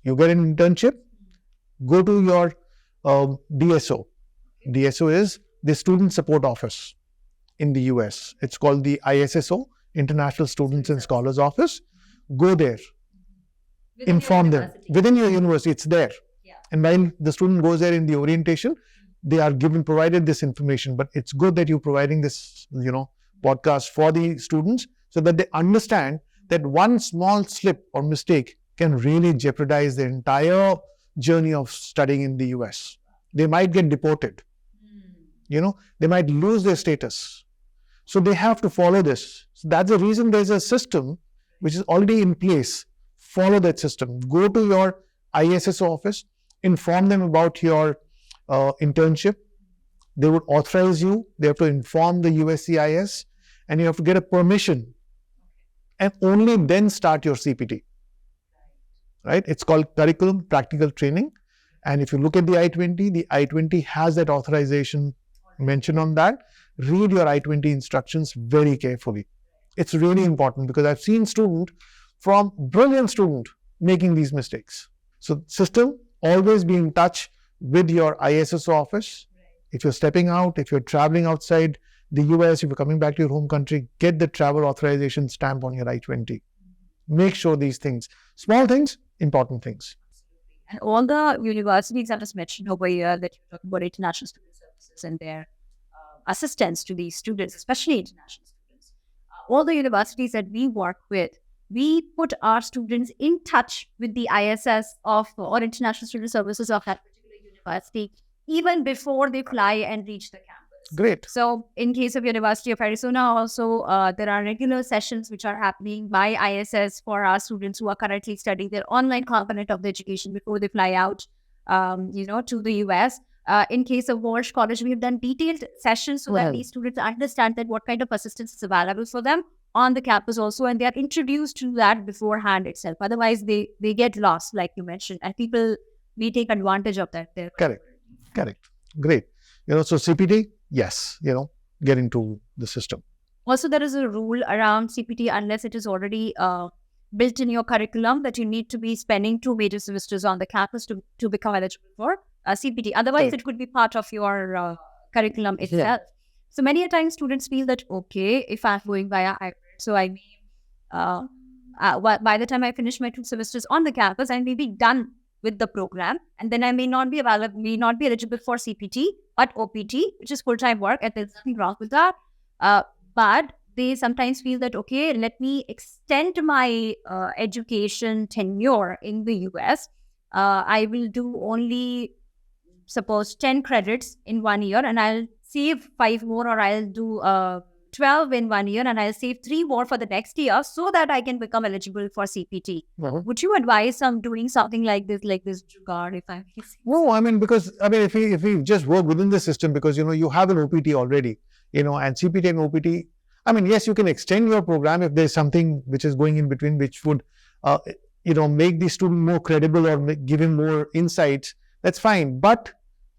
Speaker 2: You get an internship, go to your DSO. DSO is the Student Support Office in the US. It's called the ISSO, International Students and Scholars Office. Go there. Inform them. Within your university, it's there.
Speaker 1: Yeah.
Speaker 2: And while the student goes there in the orientation, they are provided this information. But it's good that you're providing this, podcast for the students so that they understand that one small slip or mistake can really jeopardize the entire journey of studying in the US. They might get deported. They might lose their status. So they have to follow this. So that's the reason there's a system which is already in place. Follow that system. Go to your ISSO office, inform them about your internship. They would authorize you. They have to inform the USCIS, and you have to get a permission, and only then start your CPT. Right? It's called Curriculum Practical Training. And if you look at the I-20, the I-20 has that authorization mentioned on that. Read your I-20 instructions very carefully. It's really important because I've seen brilliant student making these mistakes. So system, always be in touch with your ISSO office. If you're stepping out, if you're traveling outside the US, if you're coming back to your home country, get the travel authorization stamp on your I-20. Make sure these things, small things, important things.
Speaker 1: And all the universities I just mentioned over here that you're talking about international student services and their assistance to these students, especially international students. All the universities that we work with, we put our students in touch with the ISS or international student services of that particular university even before they fly and reach the campus.
Speaker 2: Great.
Speaker 1: So in case of University of Arizona, also there are regular sessions which are happening by ISS for our students who are currently studying their online component of the education before they fly out, to the US. In case of Walsh College, we have done detailed sessions so that these students understand that what kind of assistance is available for them on the campus also, and they are introduced to that beforehand itself. Otherwise, they get lost, like you mentioned, and we take advantage of that.
Speaker 2: Correct. Great. So CPT, yes, get into the system.
Speaker 1: Also, there is a rule around CPT unless it is already built in your curriculum that you need to be spending 2 major semesters on the campus to become eligible for CPT. Otherwise, it could be part of your curriculum itself. Yeah. So many a times students feel that, okay, if I'm going via hybrid, so I may, by the time I finish my 2 semesters on the campus, I may be done with the program, and then I may not be eligible for CPT, but OPT, which is full-time work, and there's nothing wrong with that. But they sometimes feel that, okay, let me extend my education tenure in the US. I will do only, suppose, 10 credits in 1 year, and I'll save 5 more, or I'll do 12 in 1 year, and I'll save 3 more for the next year so that I can become eligible for CPT. Would you advise on doing something like this jugaad, if I'm
Speaker 2: No, because if we just work within the system, because you have an OPT already, and CPT and OPT, yes, you can extend your program if there's something which is going in between, which would make the student more credible or give him more insights. That's fine, but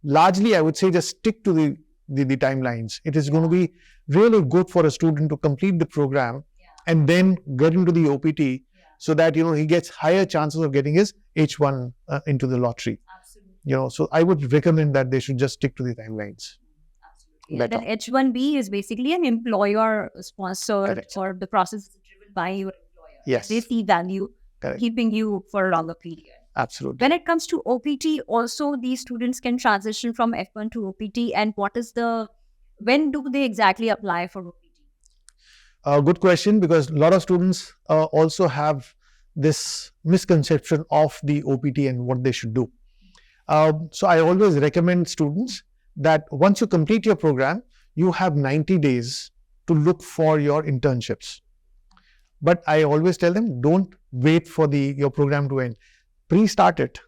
Speaker 2: largely I would say just stick to the timelines. It is going to be really good for a student to complete the program and then get into the OPT so that he gets higher chances of getting his H1 into the lottery.
Speaker 1: Absolutely.
Speaker 2: So I would recommend that they should just stick to the timelines.
Speaker 1: Absolutely. The H1B is basically an employer sponsored, or the process is driven by your employer.
Speaker 2: Yes.
Speaker 1: They see value keeping you for a longer period.
Speaker 2: Absolutely.
Speaker 1: When it comes to OPT, also these students can transition from F1 to OPT, and when do they exactly apply for
Speaker 2: Good question, because a lot of students also have this misconception of the OPT and what they should do. So I always recommend students that once you complete your program, you have 90 days to look for your internships. But I always tell them, don't wait for your program to end. Pre-start it.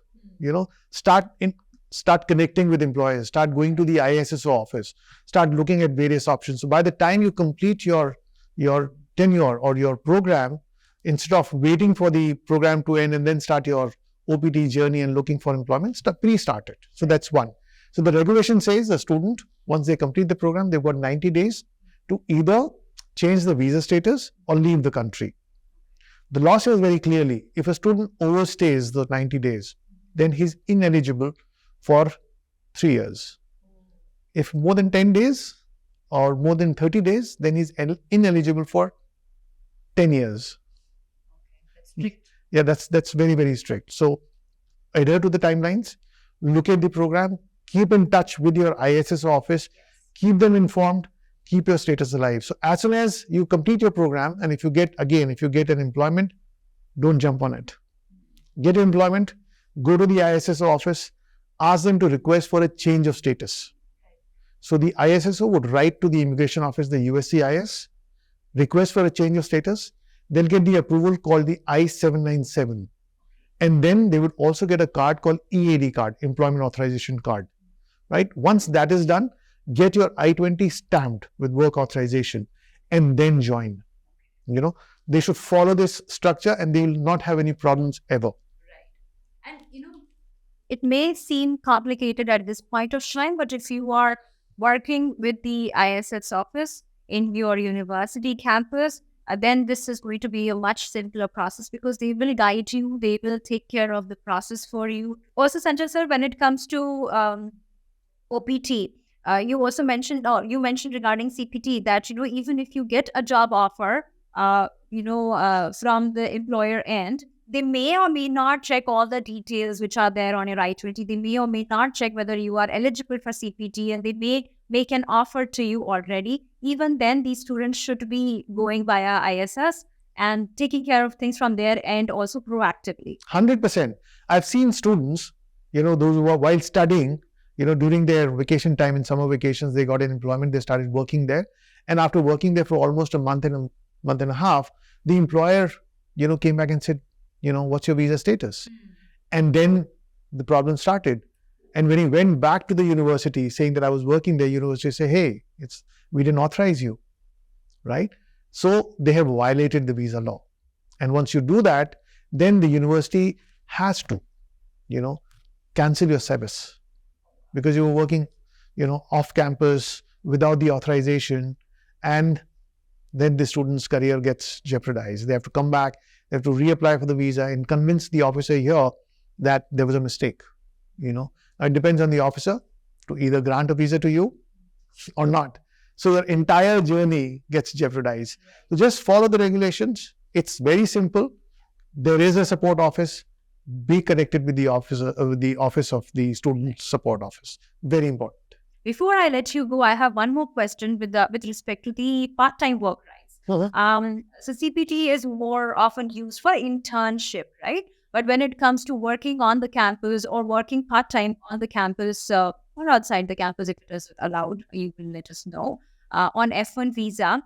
Speaker 2: Start connecting with employers. Start going to the ISSO office. Start looking at various options. So by the time you complete your tenure or your program, instead of waiting for the program to end and then start your OPT journey and looking for employment, pre-start it. So that's one. So the regulation says the student, once they complete the program, they've got 90 days to either change the visa status or leave the country. The law says very clearly, if a student overstays the 90 days, then he's ineligible for 3 years. If more than 10 days or more than 30 days, then he's ineligible for 10 years. Yeah, that's very, very strict. So adhere to the timelines, look at the program, keep in touch with your ISSO office, keep them informed, keep your status alive. So as soon as you complete your program, and if you get an employment, don't jump on it. Get your employment, go to the ISSO office, ask them to request for a change of status. So the ISSO would write to the immigration office, the USCIS, request for a change of status. They'll get the approval called the I-797. And then they would also get a card called EAD card, Employment Authorization Card. Right? Once that is done, get your I-20 stamped with work authorization and then join. They should follow this structure and they will not have any problems ever.
Speaker 1: Right. And it may seem complicated at this point of time, but if you are working with the ISS office in your university campus, then this is going to be a much simpler process because they will guide you, they will take care of the process for you. Also, Sanjay sir, when it comes to OPT, you also mentioned, regarding CPT that, even if you get a job offer, from the employer end, they may or may not check all the details which are there on your I-20. They may or may not check whether you are eligible for CPT, and they may make an offer to you already. Even then, these students should be going via ISS and taking care of things from their end also proactively.
Speaker 2: 100%. I've seen students, those who are while studying, during their vacation time, in summer vacations, they got an employment, they started working there. And after working there for almost a month and a half, the employer, came back and said, what's your visa status? And then the problem started. And when he went back to the university saying that I was working there, university say, hey, we didn't authorize you, right? So they have violated the visa law. And once you do that, then the university has to, cancel your service because you were working, off campus without the authorization, and then the student's career gets jeopardized. They have to come back, they have to reapply for the visa and convince the officer here that there was a mistake. It depends on the officer to either grant a visa to you or not. So the entire journey gets jeopardized. So just follow the regulations. It's very simple. There is a support office. Be connected with the office of the student support office. Very important.
Speaker 1: Before I let you go, I have one more question with respect to the part-time work rights. So CPT is more often used for internship, right? But when it comes to working on the campus or working part-time on the campus or outside the campus, if it is allowed, you can let us know. On F1 visa,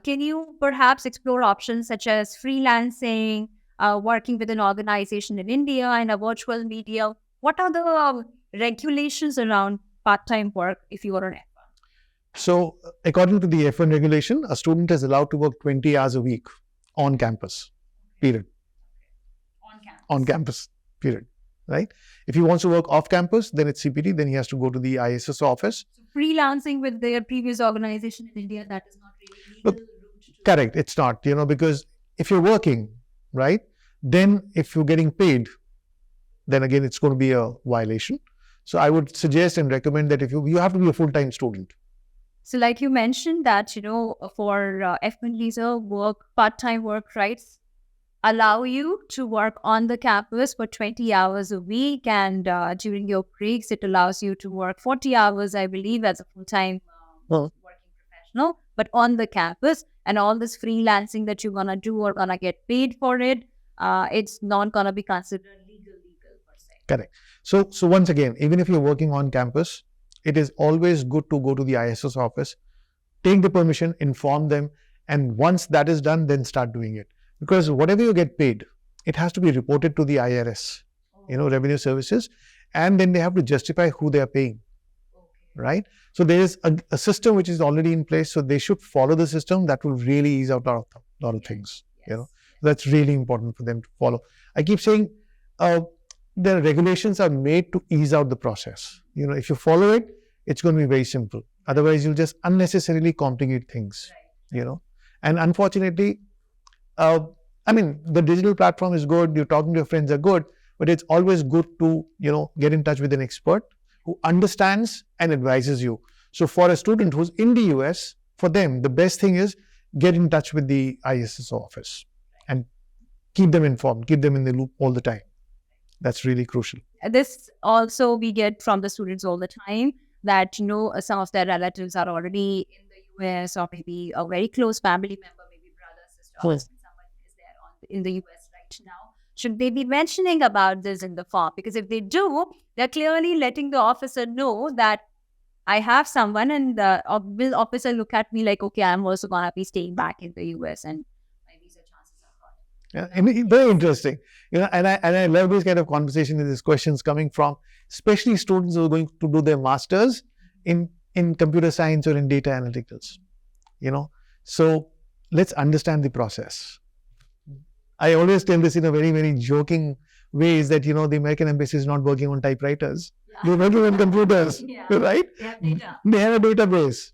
Speaker 1: can you perhaps explore options such as freelancing, working with an organization in India and a virtual media? What are the regulations around part-time work if you are on F1?
Speaker 2: So according to the F1 regulation, a student is allowed to work 20 hours a week on campus, period. On campus, period. Right? If he wants to work off campus, then it's CPT, then he has to go to the ISSO office.
Speaker 1: So freelancing with their previous organization in India, that is not really legal.
Speaker 2: Correct, it's not, because if you're working, right, then if you're getting paid, then again, it's going to be a violation. So I would suggest and recommend that if you have to be a full-time student.
Speaker 1: So like you mentioned that, for F1 visa part-time work rights allow you to work on the campus for 20 hours a week, and during your breaks, it allows you to work 40 hours, I believe, as a full-time working professional. but on the campus, and all this freelancing that you're gonna do or gonna get paid for it, it's not gonna be considered legal per se.
Speaker 2: Correct. So once again, even if you're working on campus, it is always good to go to the ISS office, take the permission, inform them, and once that is done, then start doing it. Because whatever you get paid, it has to be reported to the IRS, revenue services, and then they have to justify who they are paying, right? So there is a system which is already in place, so they should follow the system. That will really ease out a lot of things. That's really important for them to follow. I keep saying the regulations are made to ease out the process. If you follow it, it's going to be very simple. Otherwise, you'll just unnecessarily complicate things. And unfortunately, the digital platform is good. You're talking to your friends are good, but it's always good to get in touch with an expert who understands and advises you. So for a student who's in the US, for them, the best thing is get in touch with the ISS office and keep them informed, keep them in the loop all the time. That's really crucial.
Speaker 1: This also we get from the students all the time that, some of their relatives are already in the US, or maybe a very close family member, maybe brother, sister, husband, someone is there in the US right now. Should they be mentioning about this in the form? Because if they do, they're clearly letting the officer know that I have someone, and the will officer look at me like, okay, I'm also going to be staying back in the US, and my visa chances are gone.
Speaker 2: Yeah, and very interesting. And I love this kind of conversation and these questions coming from especially students who are going to do their masters in computer science or in data analytics. So let's understand the process. I always tell this in a very, very joking way, is that, the American embassy is not working on typewriters. They're working on computers, right? They have a database,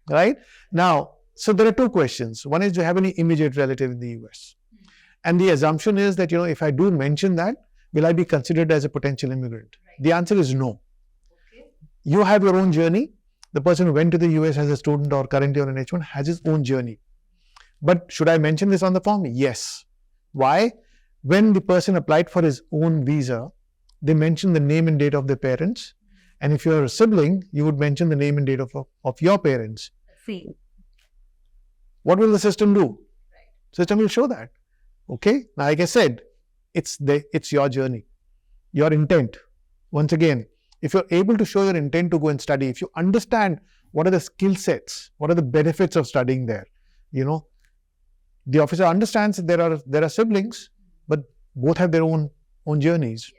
Speaker 2: right? Now, so there are two questions. One is, do you have any immediate relative in the US? And the assumption is that, if I do mention that, will I be considered as a potential immigrant? The answer is no. You have your own journey. The person who went to the US as a student or currently on an H1 has his own journey. But should I mention this on the form? Yes. Why? When the person applied for his own visa, they mention the name and date of their parents. And if you're a sibling, you would mention the name and date of your parents. What will the system do? System will show that. Okay. Now, like I said, it's your journey, your intent. Once again, if you're able to show your intent to go and study, if you understand what are the skill sets, what are the benefits of studying there, the officer understands that there are siblings, but both have their own journeys,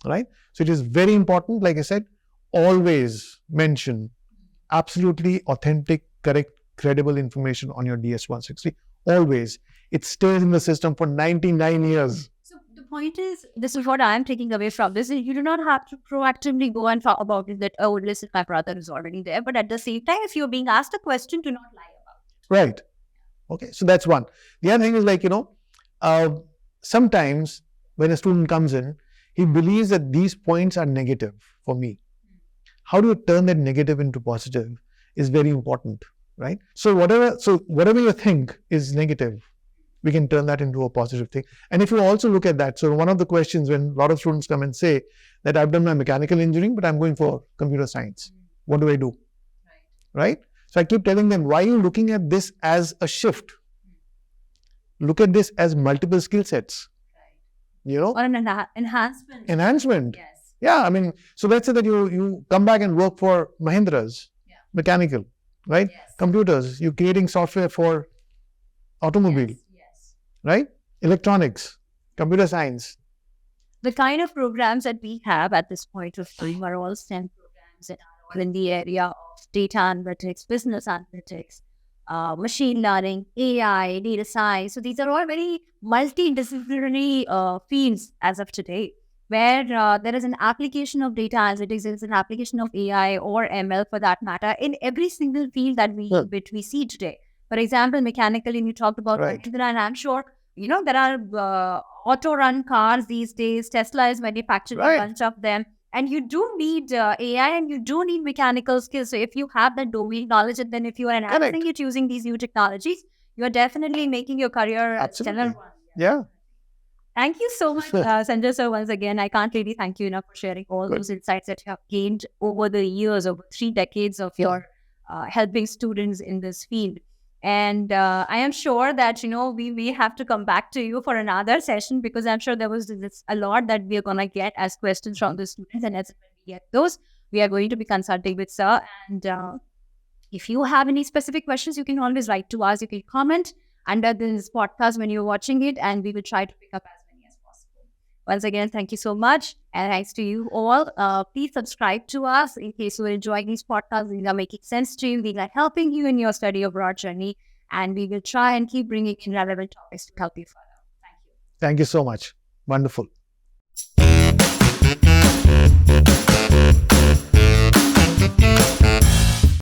Speaker 2: right? So it is very important, like I said, always mention absolutely authentic, correct, credible information on your DS-160. Always. It stays in the system for 99 years.
Speaker 1: So the point is, this is what I'm taking away from this. You do not have to proactively go and talk about it that, oh, listen, my brother is already there. But at the same time, if you're being asked a question, do not lie about it.
Speaker 2: Right. Okay. So that's one. The other thing is sometimes when a student comes in, he believes that these points are negative for me. How do you turn that negative into positive is very important, right? So whatever you think is negative, we can turn that into a positive thing. And if you also look at that, so one of the questions when a lot of students come and say that I've done my mechanical engineering, but I'm going for computer science. What do I do? Right? So I keep telling them, why are you looking at this as a shift? Look at this as multiple skill sets.
Speaker 1: Or an enhancement.
Speaker 2: Enhancement.
Speaker 1: Yes.
Speaker 2: Yeah, so let's say that you come back and work for Mahindra's, mechanical, right?
Speaker 1: Yes.
Speaker 2: Computers, you're creating software for automobile, right? Electronics, computer science.
Speaker 1: The kind of programs that we have at this point of time are all STEM programs that are all in the area of data analytics, business analytics, machine learning, AI, data science. So these are all very multidisciplinary fields as of today, where there is an application of data analytics, there is an application of AI or ML for that matter in every single field that we see today. For example, mechanically, you talked about Mahindra, and I'm sure, there are auto-run cars these days. Tesla is manufacturing a bunch of them. And you do need AI and you do need mechanical skills. So if you have that domain knowledge, and then if you are enhancing it using these new technologies, you're definitely making your career a stellar one.
Speaker 2: Yeah.
Speaker 1: Thank you so much, Sanjay sir, once again. I can't really thank you enough for sharing all those insights that you have gained over the years, over 3 decades of your helping students in this field. And I am sure that, we may have to come back to you for another session, because I'm sure there was a lot that we are going to get as questions from the students. And as we get those, we are going to be consulting with Sir. And if you have any specific questions, you can always write to us. You can comment under this podcast when you're watching it, and we will try to pick up as many as possible. Once again, thank you so much. And thanks to you all. Please subscribe to us in case you're enjoying these podcasts. These are making sense to you. These are helping you in your study abroad journey. And we will try and keep bringing in relevant topics to help you further. Thank you.
Speaker 2: Thank you so much. Wonderful.